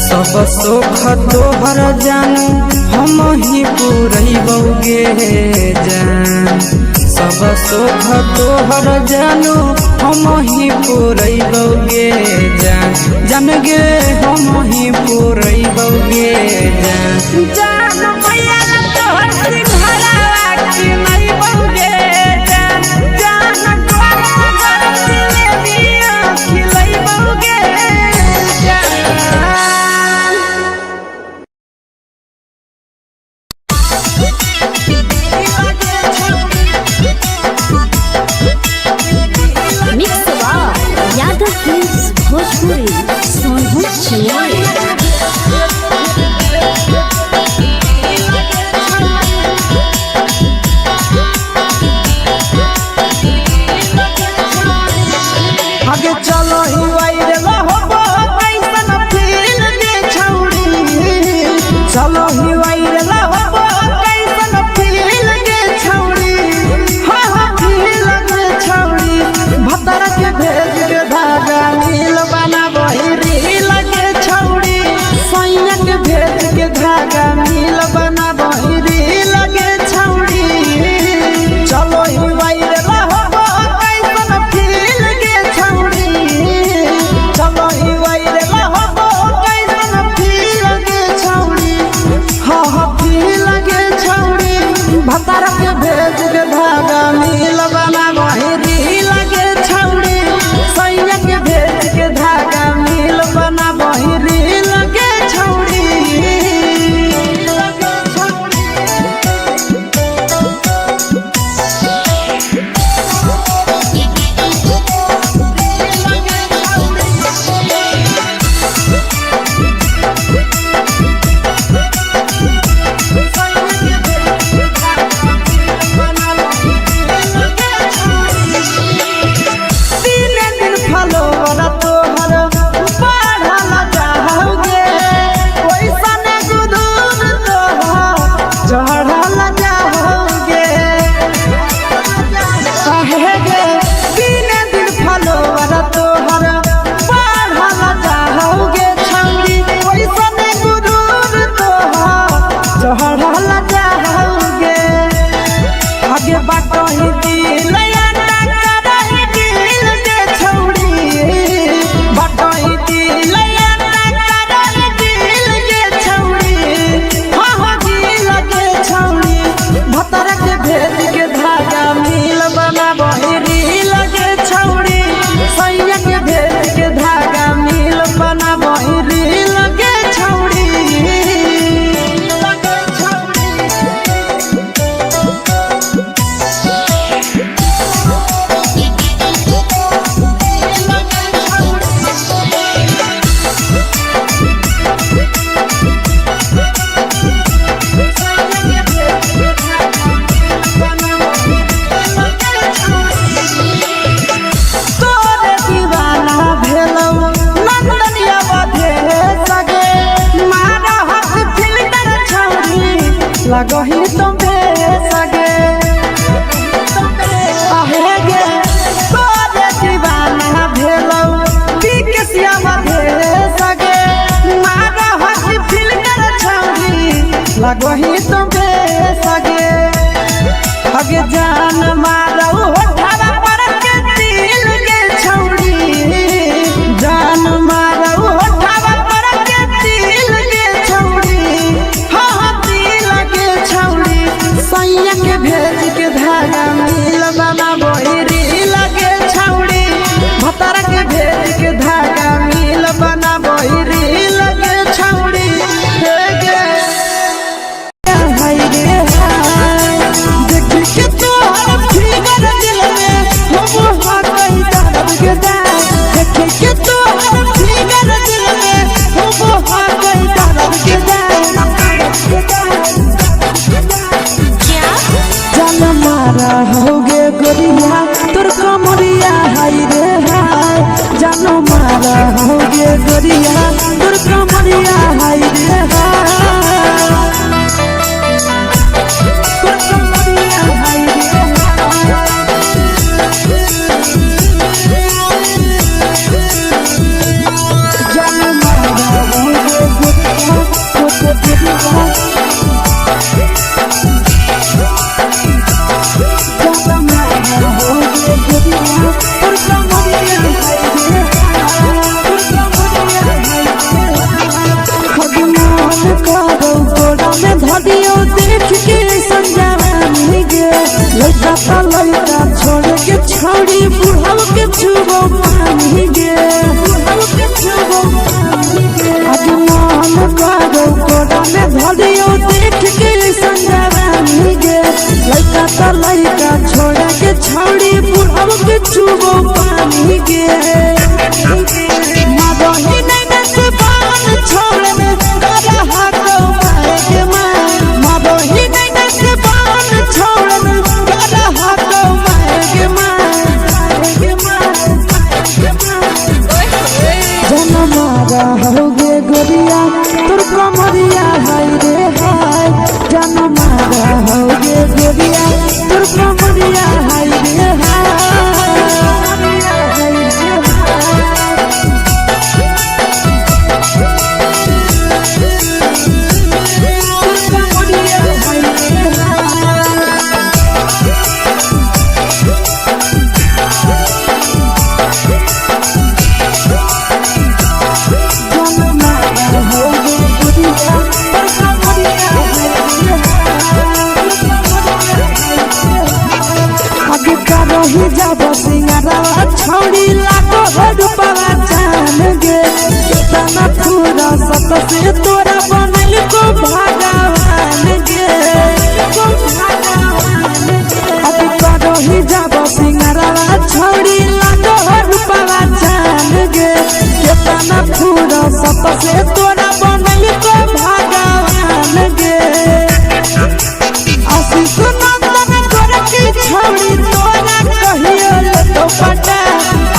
सब सुख तोहर जानू हम ही पुरैबोगे जान सब सुख तोहर जानू हम ही पुरैबोगे जान गे हम ही पुरैबोगे जान मैया तोहर सिंघाड़ा खिलैबोगे जान गरम जिलेबिया खिलैबोगे भोजपुरी सोनू चिड़िया आगे चलो ही वायरल होबो कैसन फील दे छौड़ी चलो ही वायरल होबो कैसन फील दे छौड़ी हाँ फील दे छौड़ी भतर के भेज के धागा नील बना वही रील के छौड़ी सैया के भेज के धागा नील बना वही रील के छौड़ी चलो ही वायरल होबो कैसन फील दे छौड़ी चलो ही वायरल होबो कैसन फील दे छौड़ी हाँ फील के छौड़ी भतर के भेज के धागा नील बना वही रील के छौड़ी सैया लगो ही तो बेसगे अगे जान मारो होठवा पर के दिल के छौड़ी जान मारो होठवा पर के दिल के छौड़ी हाँ दिल के छौड़ी सैया के भेज के धागा मिल बाबा बोरी लगे छौड़ी भतार के भेज के धागा मिल बना बोरी लगे छौड़ी होगे गोरिया तोर कमरिया हाय रे हाय जानो मारा होगे गोरिया तोर कमरिया हाय रे हाय तोर कमरिया हाय रे जानो मारा होगे गोरिया तोर कमरिया देख के संजानी गे लड़का ता लड़का छोड़ के छौड़ी बुढ़ाव के छुबो पानी गे बुढ़ाव के छुबो पानी गे अजमान करो कोड़ा में धरियो देख के संजानी गे लड़का ता लड़का छोड़ के छौड़ी बुढ़ाव के छुबो पानी गे मादोही नहीं नस पान छोड़ में करा हाथों मारे के मादोही नहीं नस पान छोड़ में करा हाथों मारे के जन मारा होगे गोरिया तोर कमरिया हाय रे हाय जन मारा होगे गोरिया तोर कमरिया हाय रे हाय ही जब सिंगारा छौड़ी लागो रुपवा जान गे तना पूरा सत से तोरा बनल को भगवान गे अभी करो ही जब सिंगारा छौड़ी लागो रुपवा जान गे तना पूरा सत से तोरा बनल को भगवान गे आशीष नंदन गोरखी छौड़ी तोरा कहियो तो पटा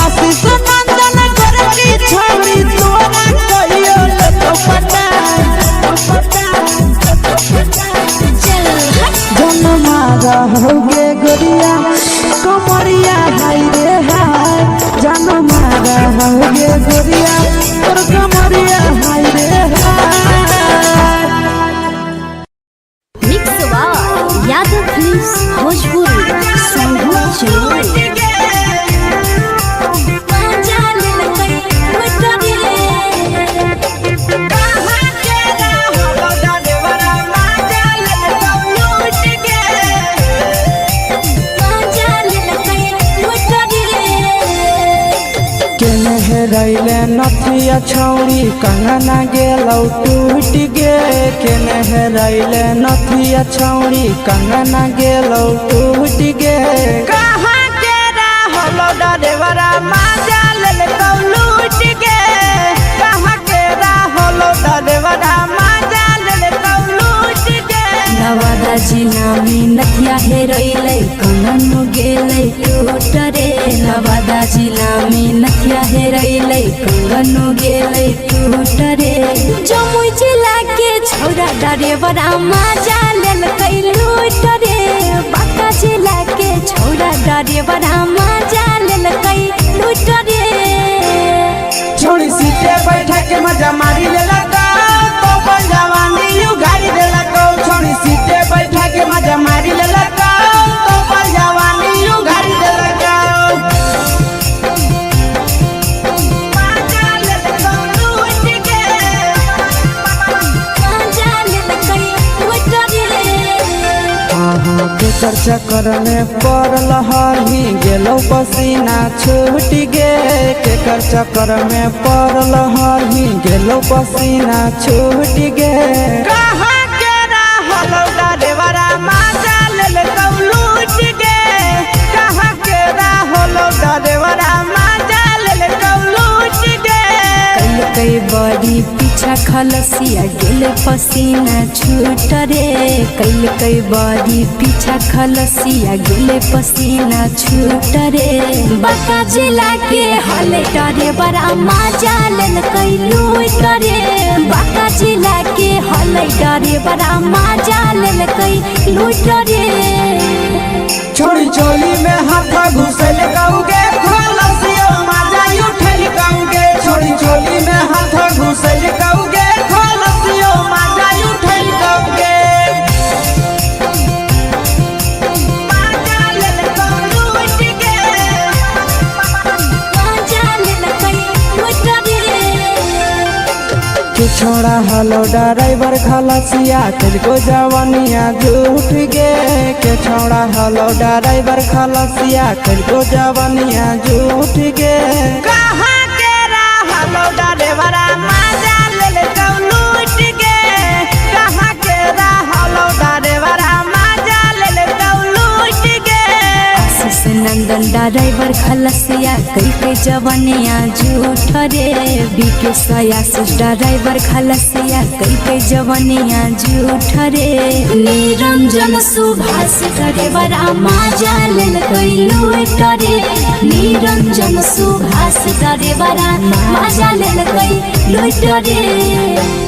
आशीष नंदन गोरखी छौड़ी तोरा कहियो तो पटा जन मारा होगे गोरिया कमरिया हाय रे हाय जन मारा होगे गोरिया तोर कमरिया हाय रे हाय mix by Yadav films Bhojpuri Sangeet चलो रैले नथिया छौड़ी कंगना गेलौ टूट गे केने रैले नथिया छौड़ी कंगना गेलौ टूट गे कहाँ के रहलो डरेवरा माजा लेलकौ लूट गे कहाँ के रहलो डरेवरा माजा लेलकौ लूट गे नवादा जिला में नथिया हेरैलै कंगन गेलै टूट रे नवादा जिला में नथिया हेरैलै कंगन गेलै टूट रे जमुई जिला के छौरा डरेवरा माजा लेलकै लूट रे बांका जिला के छौरा डरेवरा माजा लेलकै लूट रे छोड़ी सीटे बैठा के मजा मारी लेलकौ तो जवानी यू गाड़ी देलकौ चक्कर में पड़ल हरही गेलो पसीना छूट गे केकर चक्कर में पड़ल हरही गेलो पसीना छूट गे कहाँ के रहलो डरेवरा माजा लेल कौलूट गे कहाँ के रहलो डरेवरा माजा लेल कौलूट गे कई बड़ी पीछा खलसिया गेल पसीना छूट रे कई बड़ी पीछा खलसिया गेल पसीना छूट रे बांका जिला के हले डरे बड़ा मजा लेल कई लूट रे बांका जिला के हले डरे बड़ा मजा लेल कई लूट रे छोड़ी चोली में हाथ घुसल कौगे खलसियो माजा उठल कौगे छोड़ी चोली में हाथ घुसल कौगे खलसियो माजा उठल कौगे माजा लेल कौलूट गे मजा लेल कई लूट रे के छोड़ा हलो ड्राइवर खलसिया तुझको जवानिया झूठ गे के छोड़ा हलो ड्राइवर खलसिया तुझको जवानिया झूठ गे कहाँ के रहलो डरेवरा माजा लेल कौलूट गे कहाँ के रहलो डरेवरा माजा लेल कौलूट गे आशीष नंदन ड्राइवर खलसिया कई जवानिया झूठ रे बीके आशीष ड्राइवर खलसिया कई जवानिया झूठ रे निरंजन सुभाष ड्राइवर मजा लेल कई लूट रे निरंजन सुभाष ड्राइवर मजा लेल कई लूट रे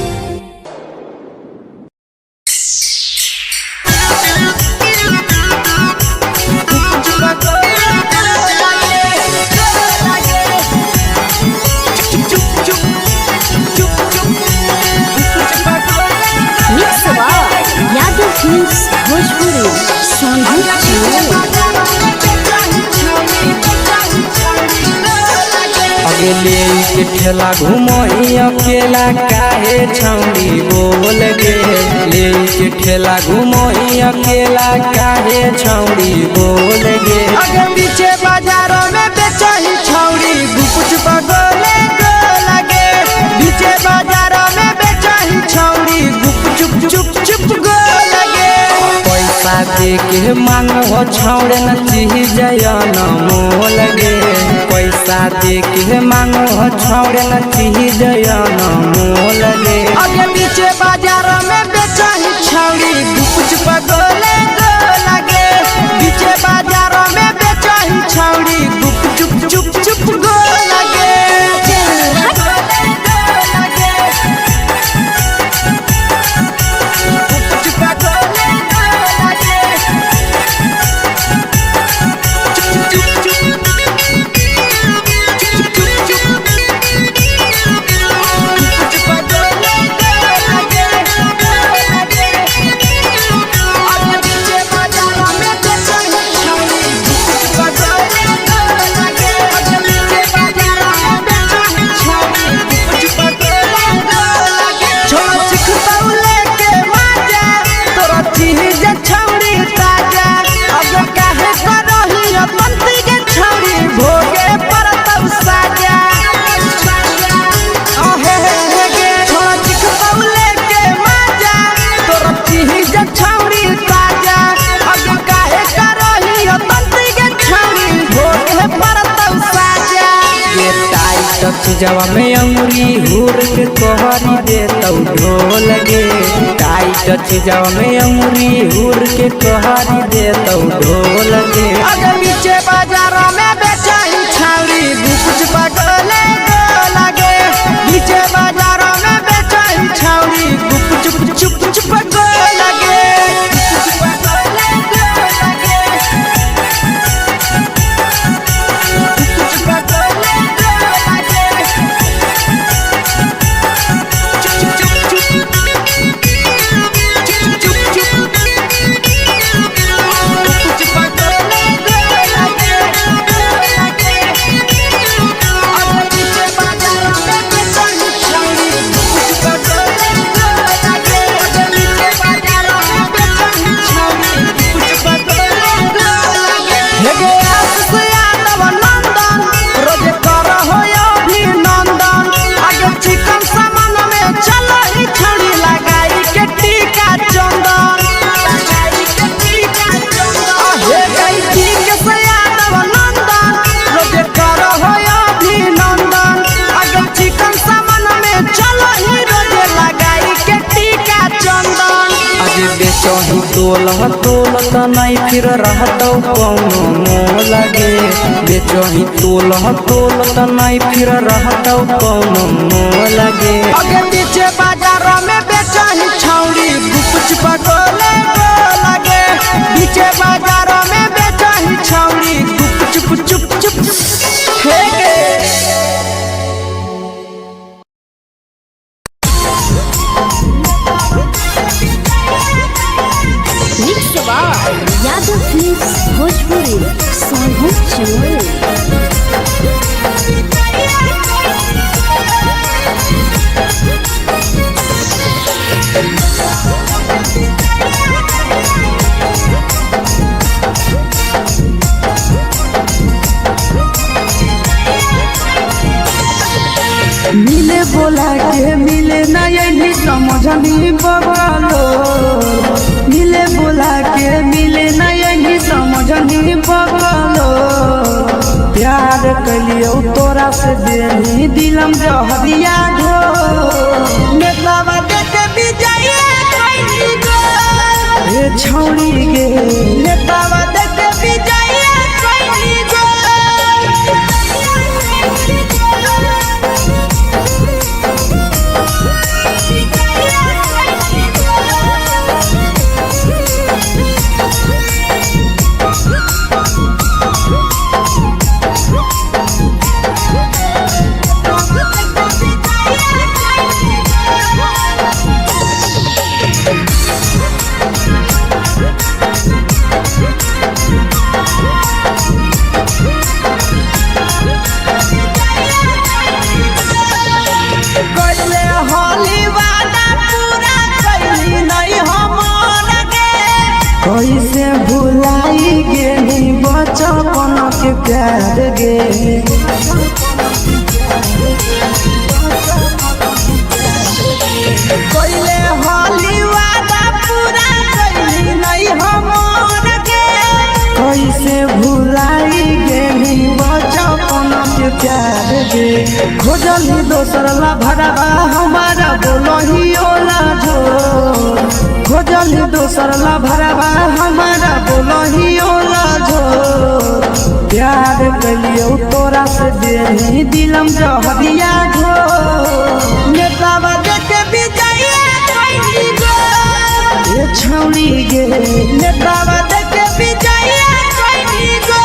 भोजपुरी अगले के ठेला घुमोई अकेला काहे छौड़ी बोल गे ले के ठेला घुमोई अकेला काहे छौड़ी बोल गे आगे पीछे बाजारों में बेचही छौड़ी गुपुच पगोले गो लगे पीछे बाजारों में बेचही छौड़ी गुप चुप चुप चुप गो लगे पैसा दे के मांगो छौड़े न चीज न मोल गे पैसा दे के मांगो छौड़े न चीज न मोल गे आगे पीछे बाजारों में बेचही छौड़ी गुपुच पगोले गो लगे पीछे बाजारों में बेचही छौड़ी गुप चुप चुप चुप गो लगे जवा में अंगुरी हुर के तोहरी दे तौ ढोल गे टाइट जवा में अंगुरी हुर के तोहरी दे तौ ढोल गे अगर नीचे बाजारों में बेचही छौड़ी गुपुच पगोले गो लगे नीचे बाजारों में बेचही छौड़ी गुप चुप चुप चुप गो लगे तोलह तोलत नहीं फिर रहतौ कौनो मोह लगे बेचही तोलह तोलत नहीं फिर रहतौ कौनो मोह लगे आगे पीछे बाजारों में बेचही छौड़ी गुपचुप गोले लगे पीछे बाजारों में बेचही छौड़ी गुपचुप चुप चुप हे यादव फिल्म्स भोजपुरी सोनू चमोली। मिले बोला के मिले नहीं समझनी बगलो मिले बोला के मिले नहीं समझनी बगलो प्यार कलियो तोरा से देनी दिलम जहरिया घो नेतावा देखे विजय कोई गो ए छौड़ी गे नेतावा देखे विजय कोई गो कैसे भुलाई गेली बचपन के प्यार गे कोइले होली वादा पूरा कैली नहीं हमर के कैसे भुलाई गेली बचपन के प्यार गे खोजली दोसर ला भरवा हमारा बोलही ओला जो खोजली दोसर ला भरवा हमारा बोलही ओला जो प्यार कलियो तोरा से देनी दिलम जहरिया घो नेतावा देखे विजय कोई गो ए छौड़ी गे नेतावा देखे विजय कोई गो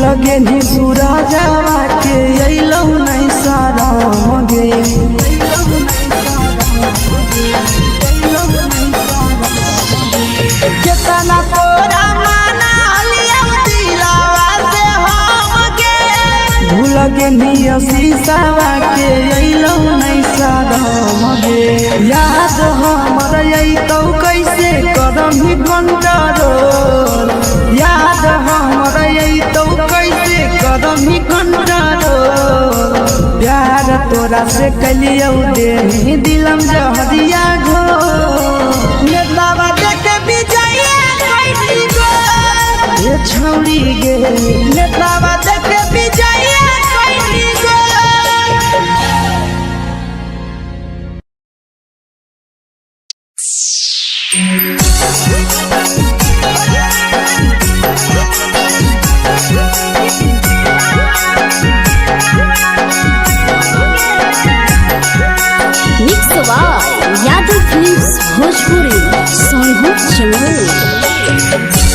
लगे नी सूरजवा के अइलौ नहीं साराम गे केतना तोरा माना लिया दिलावा से हम के भूल गे नी शीशावा के अइलौ नहीं साराम गे याद हमर अइतौ कैसे करम ही कंट्रोल याद हमर अइतौ कैसे करम ही कंट्रोल प्यार तोरा से कलियौ देनी दिलम जहरिया घो नेतावा देखे विजय कोई गो ए छौड़ी गे नेतावा देखे विजय कोई गो यादव फिल्म्स भोजपुरी सोनू चमोली।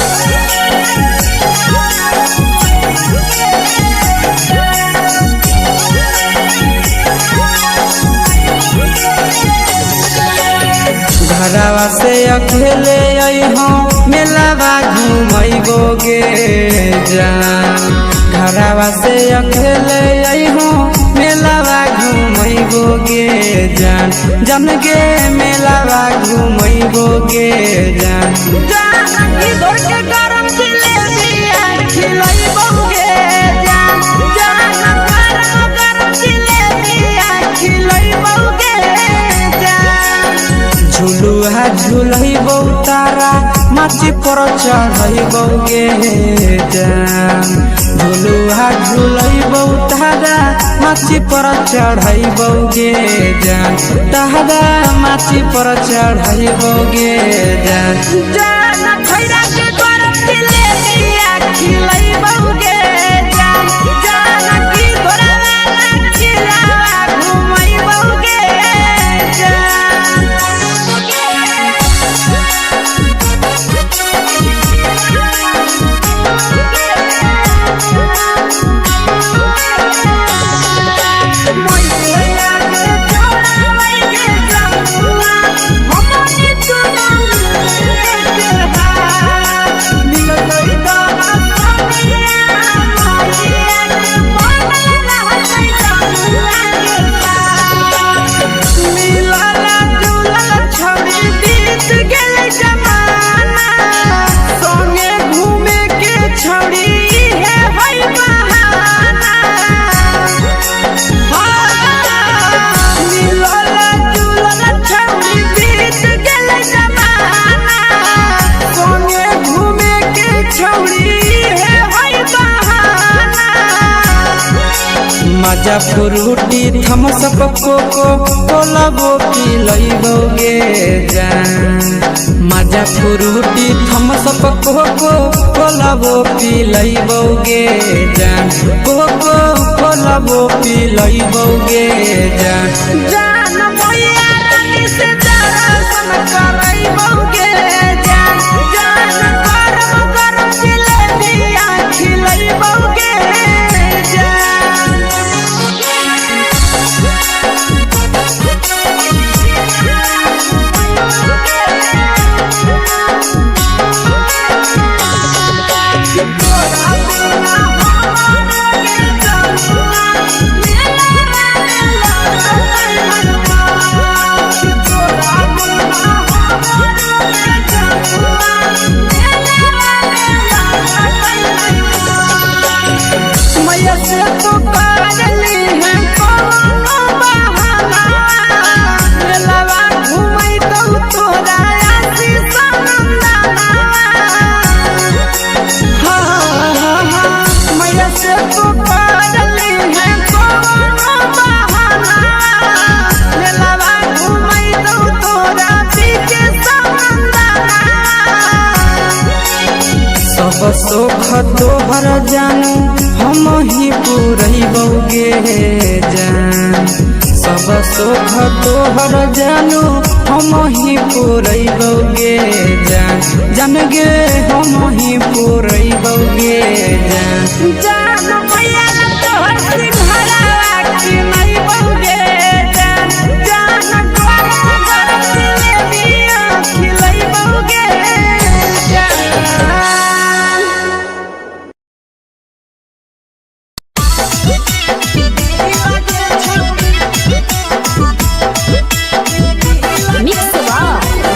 घरवा से अकेले अइहो मेलावा घूमैबो गे जान घरवा से अकेले अइहो मेलावा घूमैबो गे जान जन गे मेलावा घूमैबो गे जान जानकी दौड़ के गरम जिलेबिया खिलैबो गे जान गरम जिलेबिया खिलैबो गे जान झुलुहा झुलैबो तारा माची पर चढ़ैबो गे जान झुलुहा झुलैबो तारा माची पर चढ़ैबो गे जान तारा माची पर चढ़ैबो गे जान जान खैरा के गरम जिलेबिया खिलैबो गे जान जानकी घोड़ावाला खिलावा घुमैबो गे मजा फ्रूटी थम्स अप कोको कोला वो पिलैबो गे जान मजा फ्रूटी थम्स अप कोको कोला वो पिलैबो गे जान कोको कोला वो पिलैबो गे जान जान मैया रानी से दर्शन करैबो गे जान गरम गरम जिलेबिया खिलैबो गे मैया से तो पागली है कोनो बहाना मेलावा घूमै तो तोरा आशीष नंदना मैया से तो पागली है कोनो बहाना मेलावा घूमै तो तोरा पीछे नंदना सब सुख तोहर जानू हम ही पुरैबो गे जान सब सुख तोहर जानू हम ही पुरैबो गे जान जन गे हम ही पुरैबो गे जान जान मैया तोहर सिंघरावा खिलैबो गे जान गरम गरम जिलेबिया खिलैबो गे मिक्स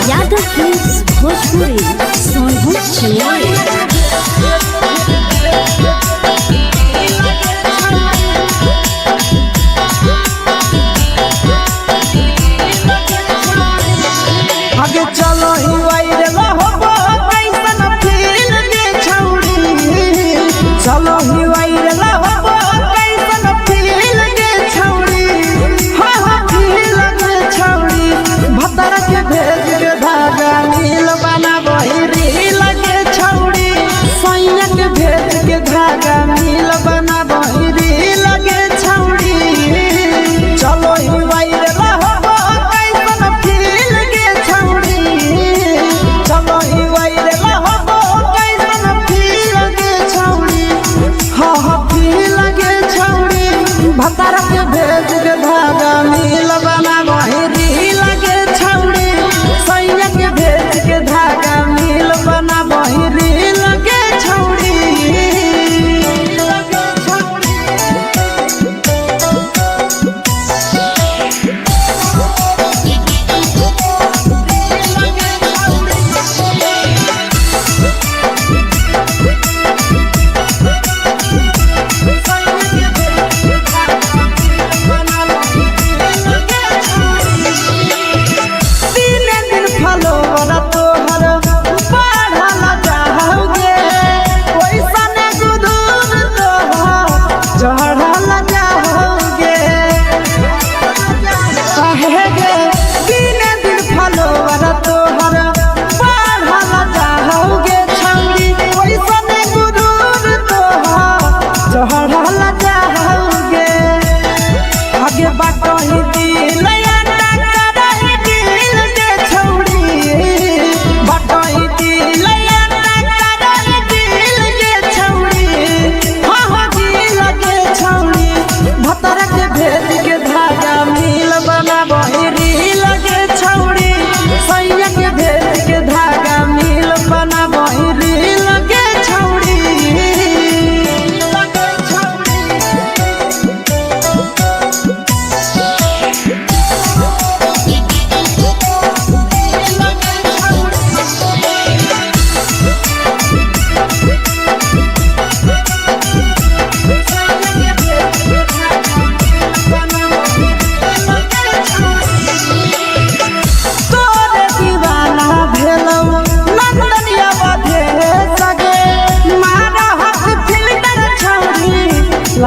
यादव फिल्म्स भोजपुरी सोनू चिड़िया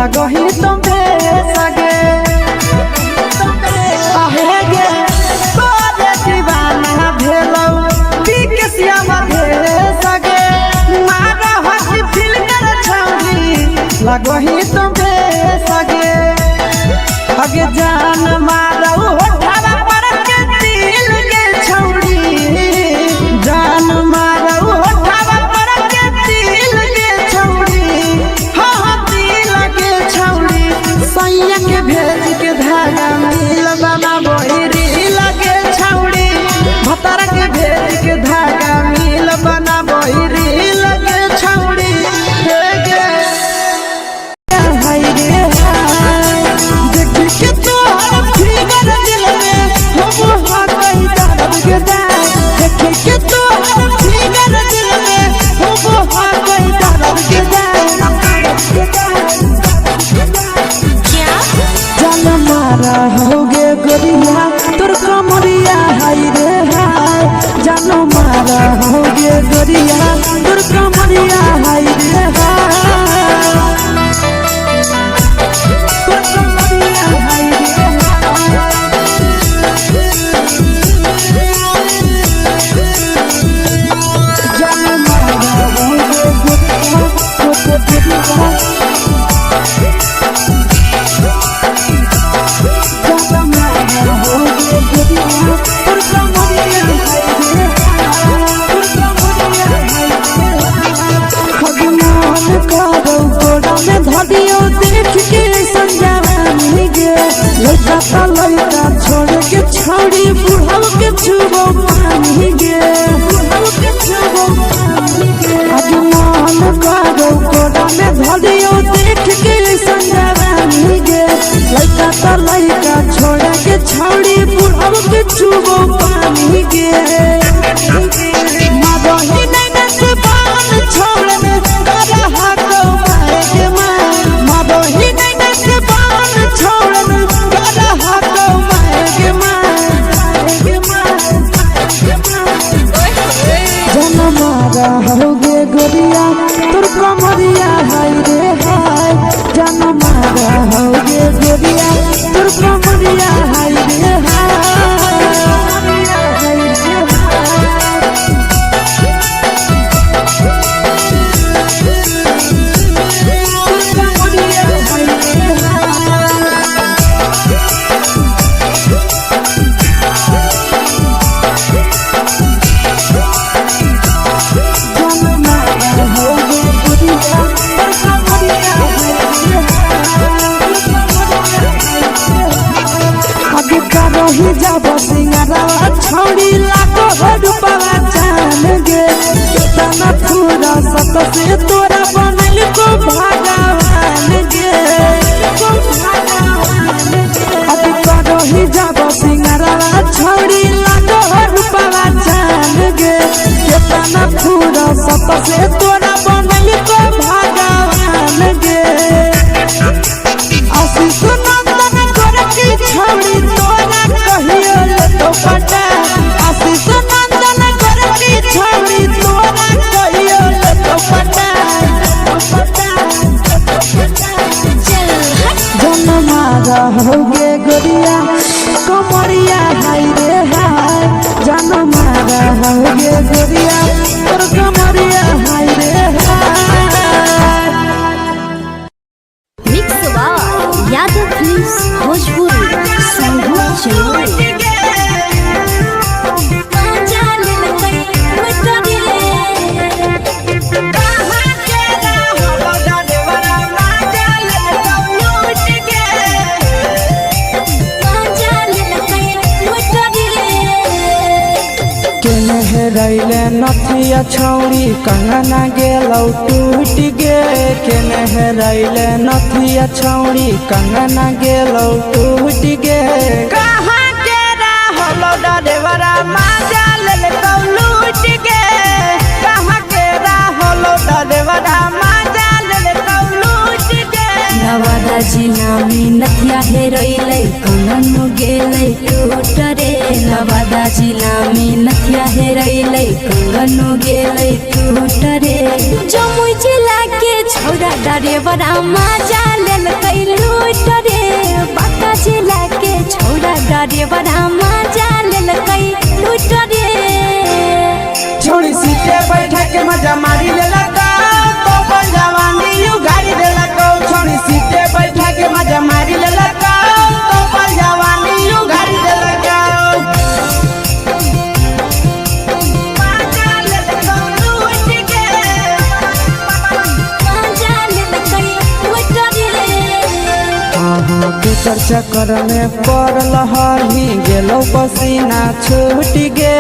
लगही तुम्हे सगे आहे गे तोरे दीवाना भेलौ बिकसिया मधे सगे मारा हसी फिल कर छौरी लगही तुम्हे सगे अगे जान मारौ होठवा पर के दिल के छौरी जान मारौ होठवा पर के दिल के छौरी हाँ दिल के छौरी सैया के भेज के धागा मिल बाबा बोरी लगे छौरी भतर के भेज के धागा मिल बना बोरी लगे छौरी हे गे हाय रे हाय देख के तो फिगर दिल में हो हाथ ही दर्द के देख के तो फिगर दिल में हो हाथ ही दर्द के जान मारा होगे गोरिया तोर कमरिया हाय रे हाय जान मारा होगे गोरिया तोर कमरिया हाय रे हाय तोर कमरिया हाय रे जान मारा होगे गोरिया तोर कमरिया धदियो देख के संजावानी गे लड़का लड़का छोड़ के छौड़ी बुढ़ाव के छुबो पानी गे बुढ़ाव के छुबो पानी गे आगे मन करो कोड़ा में धदियो देख के संजावानी गे लड़का लड़का छोड़ के छौड़ी बुढ़ाव के छुबो पानी गे मादही नहीं नस पान छोड़ में करा हाथों मारे मादही नहीं नस पान छोड़ में करा हाथों मारे जन मारा होगे गोरिया तोर कमरिया हाय रे हाय जन मारा होगे गोरिया तोर कमरिया हाय रे हाय ही जब सिंगारा छौड़ी लाखो रुपया जान गे कितना पूरा सत से तोरा बनल को भगवान गे अभी करो ही जब सिंगारा छौड़ी लाखो रुपया जान गे कितना पूरा सत से तोरा बनल को भगवान गे आशीष नंदन गोरखी छौड़ी तोरा कहियो ले तो पटा आशीष नंदन गोरखी छौड़ी तोरा कहियो ले तो पटा जन मारा होगे गोरिया कमरिया हाय रे हाय जन मारा होगे गोरिया तोर कमरिया हाय रे हाय mix by Yadav films Bhojpuri Sangeet channel रैले नथिया छौड़ी कंगना गेलौ टूट गे केने रैले नथिया छौड़ी कंगना गेलौ टूट गे कहाँ के रहलो डरेवरा माजा लेलकौ लूट गे कहाँ के रहलो डरेवरा माजा लेलकौ लूट गे नवादा जिला में नथिया हेरोइलै कंगन गेलै टूट रे नवादा जिला में नथिया हेरोइलै कंगन गेलै टूट रे जमुई जिला के छौड़ा डरेवरा माजा लेल देवरा मजा लेलकै लूट रे छोड़ी सीटे बैठा के मजा मारी लेलका तो अपन जवानी यू गाड़ी देलका छोड़ी सीटे बैठा के मजा मारी लेलका तो अपन जवानी यू गाड़ी देलका केकर चक्कर में पड़ल हरही गेलो पसीना छूट गे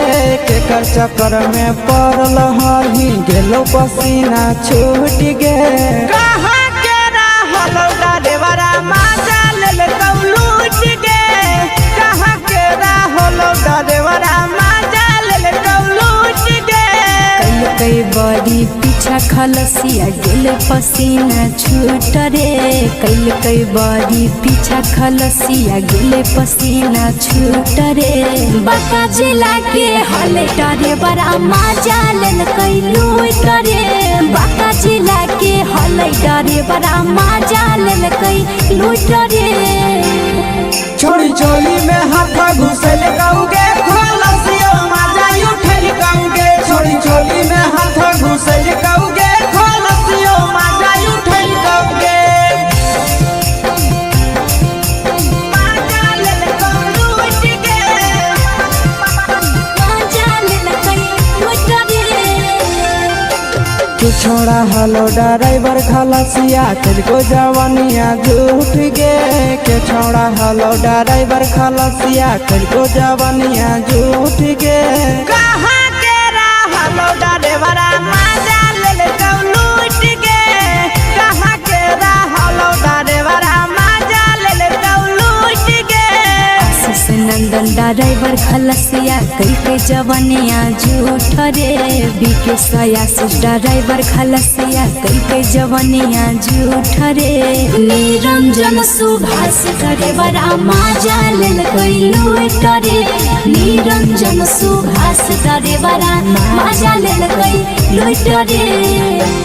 केकर चक्कर में पड़ल हरही गेलो पसीना छूट गे कहाँ के रहलो देवरा मजा लेलका लूट गे कहाँ के रहलो देवरा मजा लेलका लूट गे कई बड़ी पीछा खलसिया गेल पसीना छूट रे कई बड़ी पीछा खलसिया गेल पसीना छूट रे बाका जिला के हले डरे बड़ा मजा लेलकै लूट रे बाका जिला के हले डरे बड़ा मजा लेलकै लूट रे छोड़ी चोली में हाथ घुसल गाऊंगे खलसियो मजा उठल गाऊंगे छोड़ी चोली में हाथ घुसल गाऊंगे खलसियो मजा उठल गाऊंगे मजा लेलका लूट गे मजा लेलकै लूट रे तू छोड़ा हलो ड्राइवर खलसिया तुझको जवानिया झूठ गे के छोड़ा हलो ड्राइवर खलसिया तुझको जवानिया झूठ गे कहाँ के रहलो देवरा मजा लेलका लूट गे कहाँ के रहलो देवरा मजा लेलका लूट गे आशीष नंदन ड्राइवर खलसिया कई जवानिया झूठ रे बीके आशीष ड्राइवर खलसिया कई जवानिया झूठ रे निरंजन सुभाष ड्राइवरा मजा लेलकै लूट रे निरंजन सुभाष ड्राइवरा मजा लेलकै लूट रे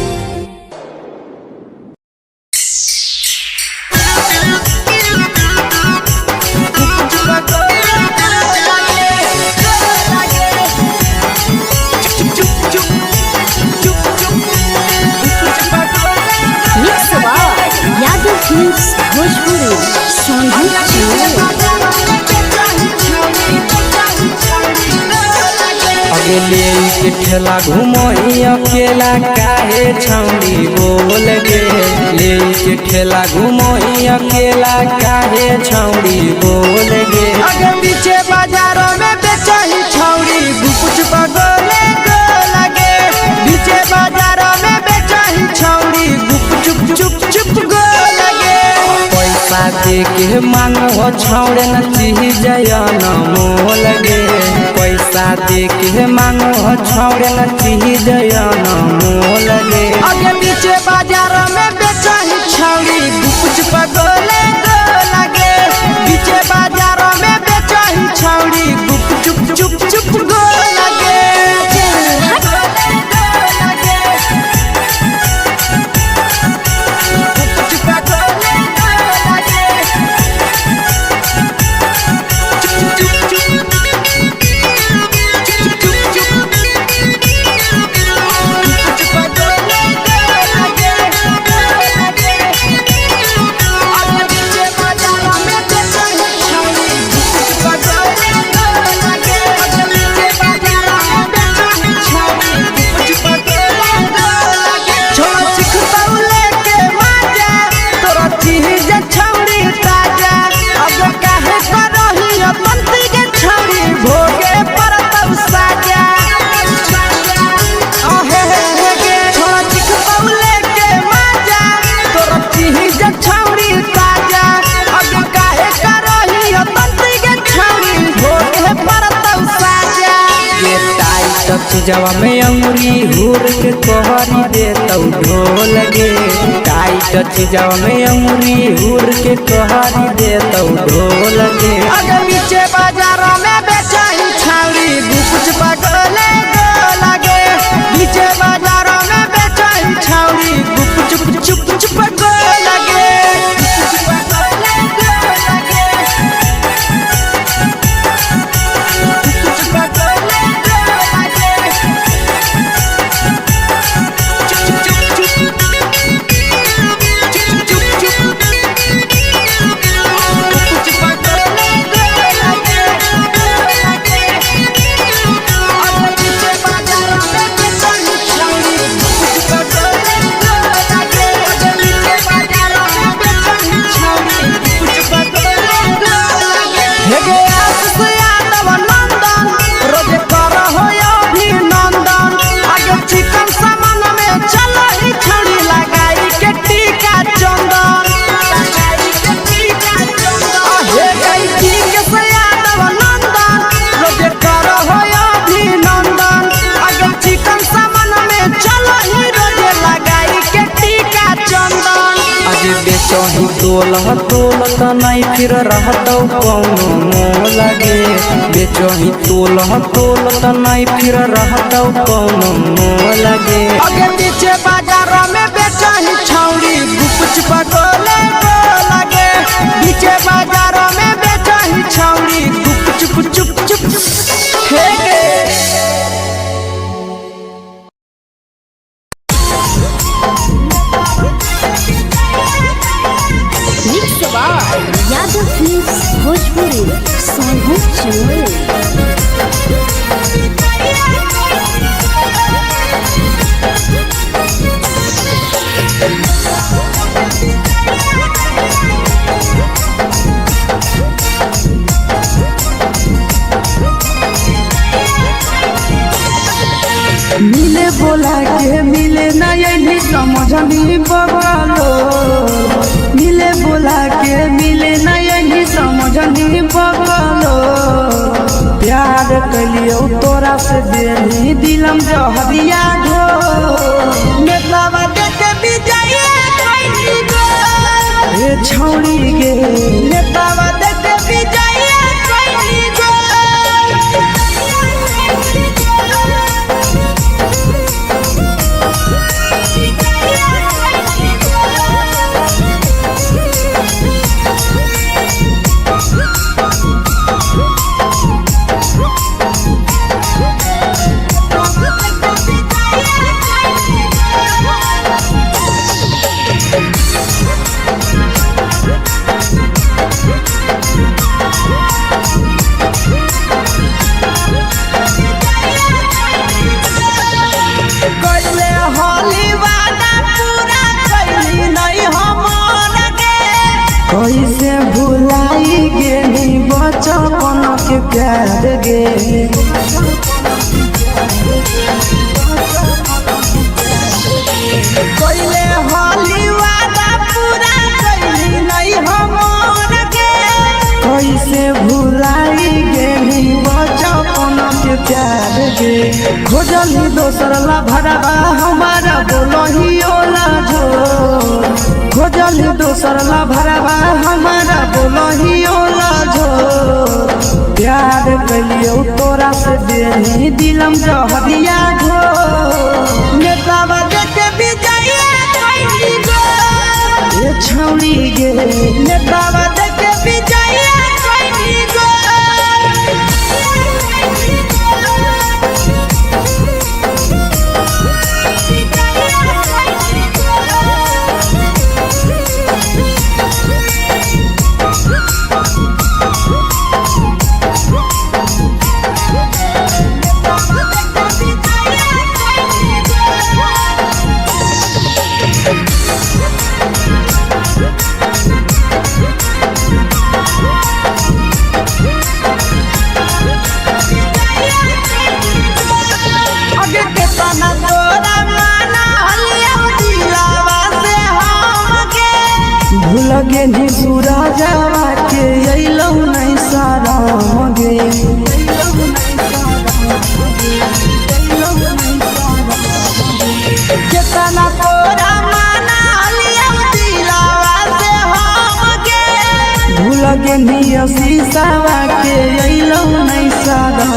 अगले के ठेला घुमोई अकेला काहे छौड़ी बोल गे ले के ठेला घुमोई अकेला काहे छौड़ी बोल गे आगे पीछे बाजारों में बेचही छौड़ी गुपुच पगोले गो लगे पीछे बाजारों में बेचही छौड़ी गुप चुप चुप चुप गो लगे पैसा दे के मांगो छौड़े न चीज न मोल गे पैसा दे के मांगो छौड़े न चीज न मोल गे आगे पीछे बाजारों में बेचही छौड़ी गुपुच पगोले गो लगे पीछे बाजारों में बेचही छौड़ी गुप चुप चुप चुप गो लगे जवा में अंगुरी हुर के कोहरी दे तो ढोल गे टाइट चीजवा में अंगुरी हुर के कोहरी दे तो ढोल गे अगर पीछे बाजारों में बेचही छौड़ी गुपुच पगोले गो लगे पीछे बाजारों में बेचही छौड़ी गुप चुप चुप चुप गो लगे गुप चुप पगोले गो लगे बेचही तोलह तोलत नहीं फिर रहतौ कौनो मोह लगे बेचही तोलह तोलत नहीं फिर रहतौ कौनो मोह लगे आगे पीछे बाजार में बेचही छौड़ी गुपचुप गोले गो लगे पीछे बाजार में बेचही छौड़ी गुपचुप चुप चुप हे यादव फिल्म्स भोजपुरी सोनू चमोली। मिले बोला के मिले नहीं समझनी बगलो मिले बोला के मिले नहीं समझनी बगलो प्यार कलियो तोरा से देनी दिलम जहरिया घो नेतावा देखे विजय कोई गो ए छौड़ी गे नेतावा देखे विजय कोई गो कैसे भुलाई गेली बचपन के प्यार गे कोइले होली वादा पूरा कैली नहीं हमर के कैसे भुलाई गेली बचपन के प्यार गे खोजली दोसर ला भरवा हमारा बोलही ओला जो खोजली दोसर ला भरवा हमारा बोलही ओला जो प्यार कलियो तोरा से देनी दिलम जहरिया घो नेतावा देखे विजय कोई गो ए छौड़ी गे नेतावा देखे विजय कोई गो आगे के तना तोरा माना हलिया दिलावा से हमके भूल गेली सूरजवा के अइलौ नहीं सारा गे केतना तोरा माना हलिया दिलावा से हमके भूल गेली शीशावा के अइलौ नहीं सारा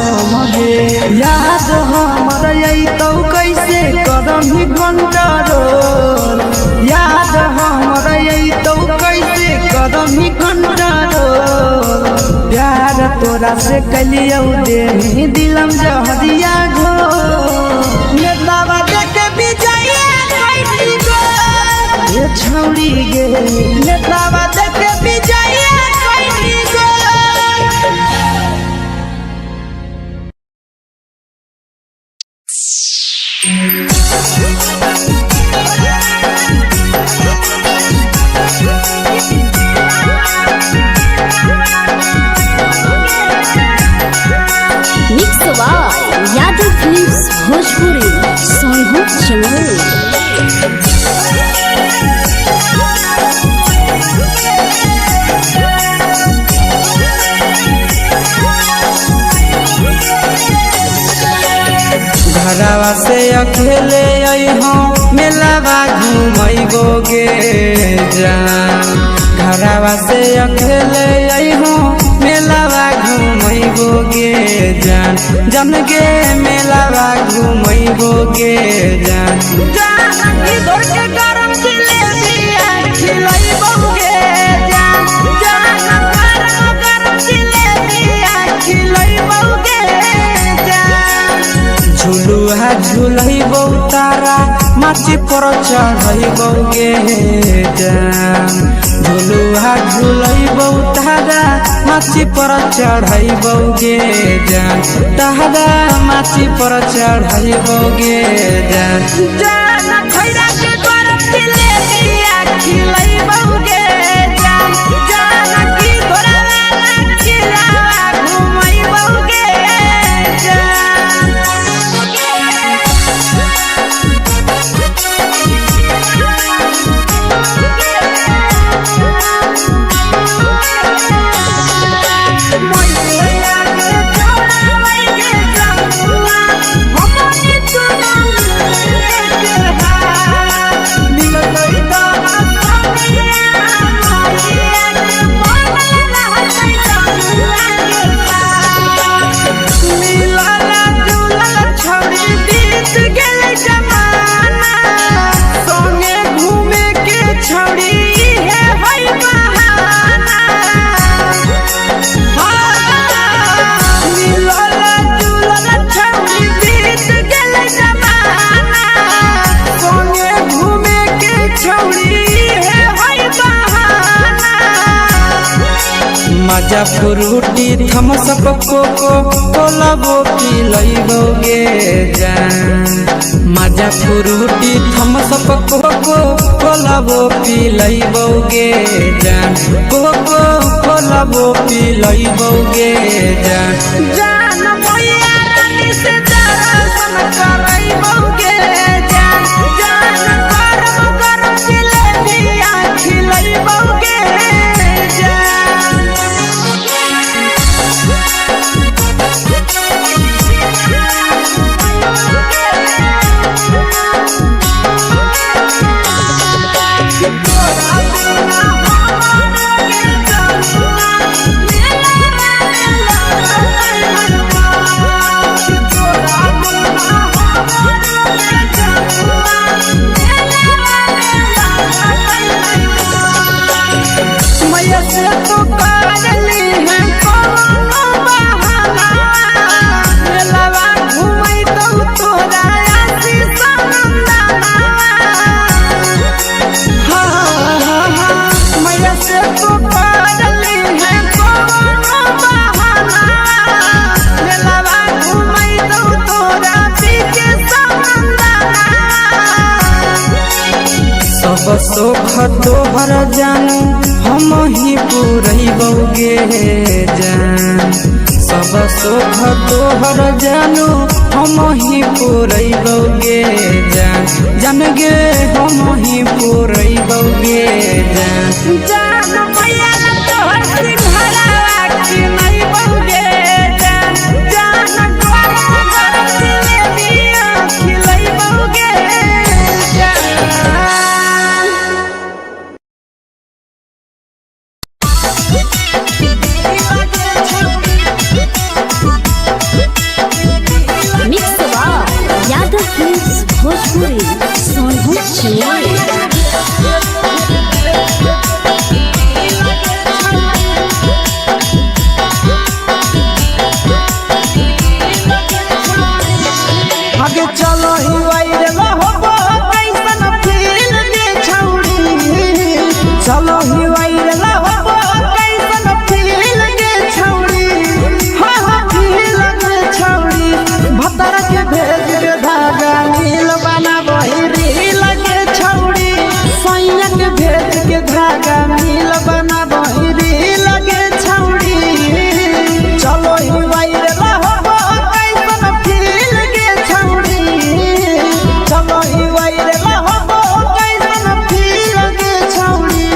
गे याद हमर अइतौ कैसे कदम ही कंट्रोल याद हमर अइतौ कैसे कदम ही कंट्रोल प्यार तोरा से कलियो देनी दिलम जहरिया घो नेतावा देखे विजय कोई गो ए छौड़ी गे नेतावा देखे विजय कोई गो मिक्स यादव फिल्म्स भोजपुरी सोनू चमोली। घरवा से अकेले अइहो मेलावा घूमैबोगे जान घरवा से अकेले अइहो मेलावा घूमैबोगे जान जन गे मेलावा घूमैबोगे जान इधर के गरम जिलेबिया खिलैबोगे जान गरम जिलेबिया खिलैबोगे जान झुलुहा झुलैबौ तारा माची पर चढ़ैबोगे जान झुलुहा झुलैबौ तारा माची पर चढ़ैबोगे जान तारा माची पर चढ़ैबोगे जान खैरा के गरम जिलेबिया खिलैबोगे जान की घोड़ावाला खिलावा घुमैबोगे मजा फ्रूटी थमसप कोको कोलाबो पिलैबोगे जान मजा फ्रूटी थमसप कोको कोलाबो पिलैबोगे जान कोको कोलाबो पिलैबोगे जान मैया रानी से दर्शन करैबोगे जान गरम जिलेबिया खिलैबोगे सोख तोहर जानू हम ही पुरैबोगे जान सब सोख तोहर जानू हम ही पुरैबोगे जान गे हम ही पुरैबोगे जान मैया तोहर सिंघरावा खिलैबोगे जान गरम जिलेबिया खिलैबोगे भोजपुरी सोनू आगे चलो ही वायरल होबो कैसन फील दे छौड़ी चलो ही वायरल होबो कैसन फील दे छौड़ी हाँ फील दे छौड़ी भतर के भेज के धागा नील बना वही रील के छौड़ी सैया के भेज के धागा नील बना वही रील के छौड़ी चलो ही वायरल होबो कैसन फील के छौड़ी चलो ही वायरल होबो कैसन फील के छौड़ी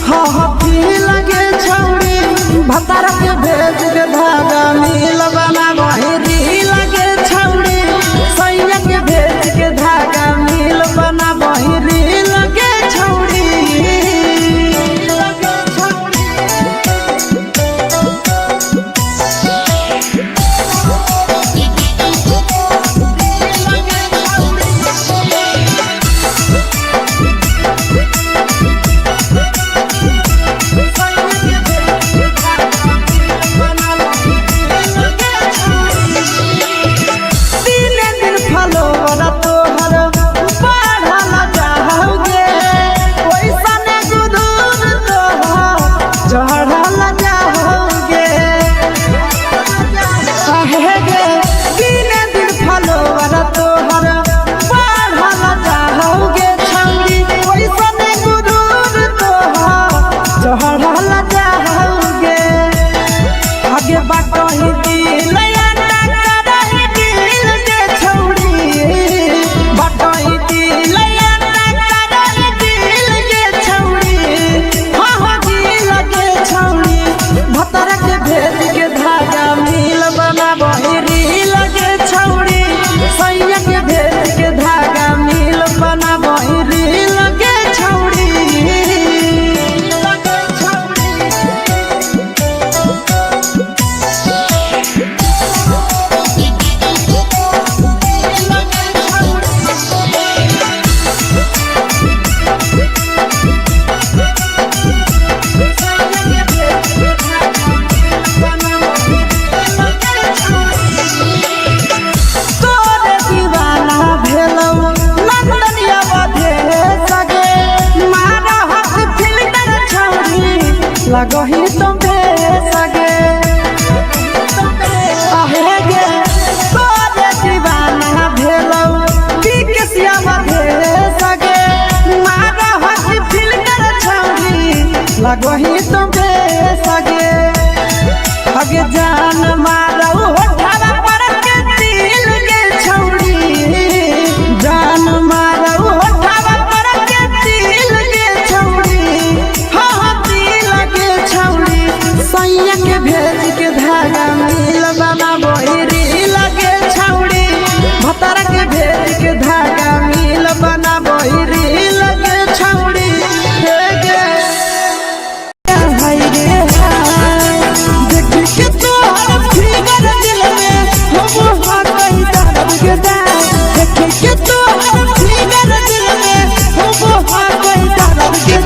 हाँ फील के छौड़ी भतर के भेज के धागा नील बना वही रील के छौड़ी लगही तुम्हे सगे आहे गे तोरे दीवाना भेलौ बिकसिया मधे सगे मारा हसी फिल कर छौरी लगही तुम्हे सगे अगे जान मारौ होठवा पर के दिल के छौरी जान मारौ होठवा पर के दिल के छौरी हाँ दिल के छौरी सैया के भेज के धागा मिल बना बहिरी लगे छौरी भतर के भेज के धागा मिल बना बहिरी लगे छौरी हे गे हाय रे हाय देख के तोहर फिगर दिल में हम हाथ कहीं दर्द के दाग देख के तोहर फिगर दिल में हम हाथ कहीं दर्द के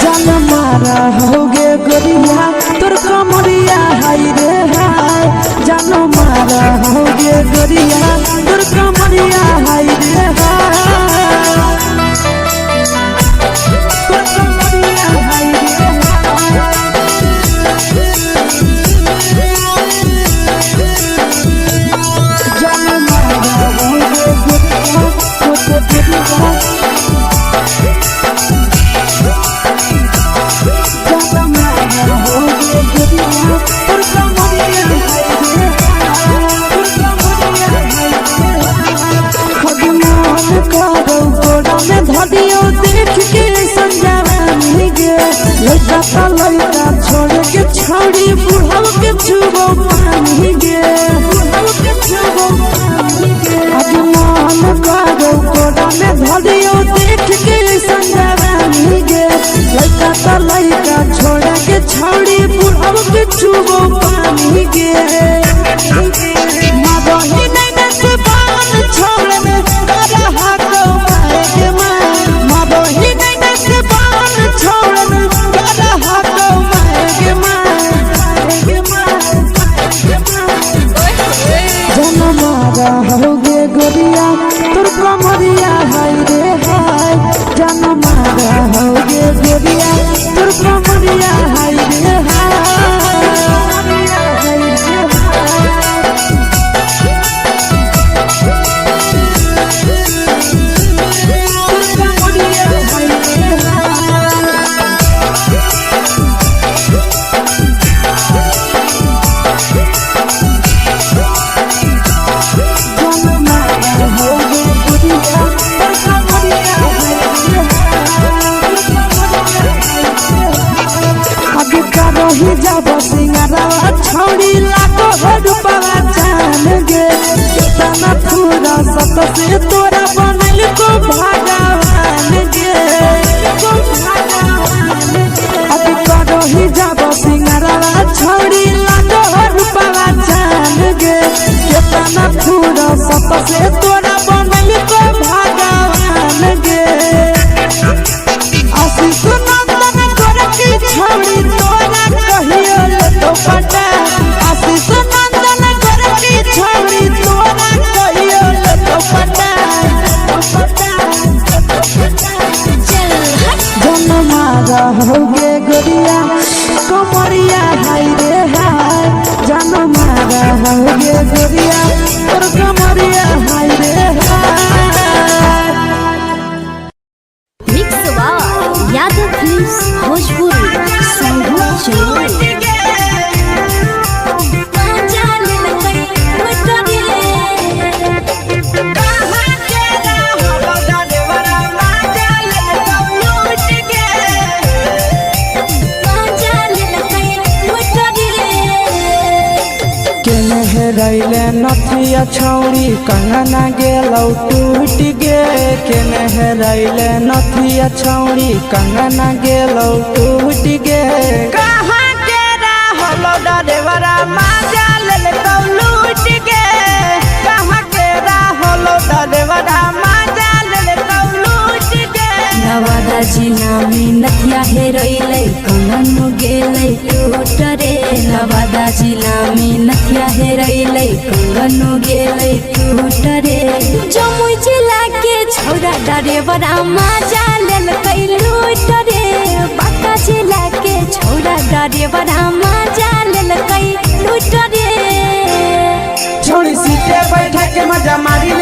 जान मारा होगे गोरिया तोर कमरिया हाय रे हाय जान मारा होगे गोरिया तोर कमरिया हाय रे हाय तोर कमरिया हाय रे हाय जान मारा होगे गोरिया तोर कमरिया देख के संजावानी गे लइका का लइका छोड़ के छौड़ी बुढ़ाव के छुबो पानी गे बुढ़ाव के छुबो पानी गे आगे मन करो कोड़ा में धरियो देख के संजावानी गे लइका का लइका छोड़ के छौड़ी बुढ़ाव के छुबो पानी गे मादही नहीं नस बान छोड़ में करा हाथों मारे के मादही नहीं नस बान छोड़ में करा हाथों मारे के जन मारा होगे गोरिया तोर कमरिया हाय रे हाय जन मारा होगे गोरिया तोर कमरिया हाय रे ही जब सिंगारा छौड़ी लाखो रुपया जान गे तना पूरा सत से तोरा बनल को भगवान गे अभी करो ही जब सिंगारा छौड़ी लाखो रुपया जान गे तना पूरा सत से तोरा बनल को भगवान गे आशीष नंदन कर की छौड़ी तोरा कहियो ले तो पटा आशीष नंदन कर की छौड़ी तोरा कहियो ले तो पटा जन मारा होगे गोरिया कमरिया हाय रे हाय जन मारा होगे गोरिया तोर कमरिया हाय रे हाय mix by Yadav films Bhojpuri Sangeet चलो रैले नथिया छौड़ी कंगना गेलौ टूट गे केने रैले नथिया छौड़ी कंगना गेलौ टूट गे कहाँ के रहलो डरेवरा माजा लेलकौ लूट गे कहाँ के रहलो डरेवरा माजा लेलकौ लूट गे नवादा जिला में नथिया हेरोइले कंगन गेलै टूट रे नवादा जिला में नथिया हेरैलै कंगनो गेलै टूट रे जमुई जिला के छौरा डरेबरा मजा लेलकै लूट रे बांका जिला के छौरा डरेबरा मजा लेलकै लूट रे छोड़ी सीटे बैठा के मजा मारी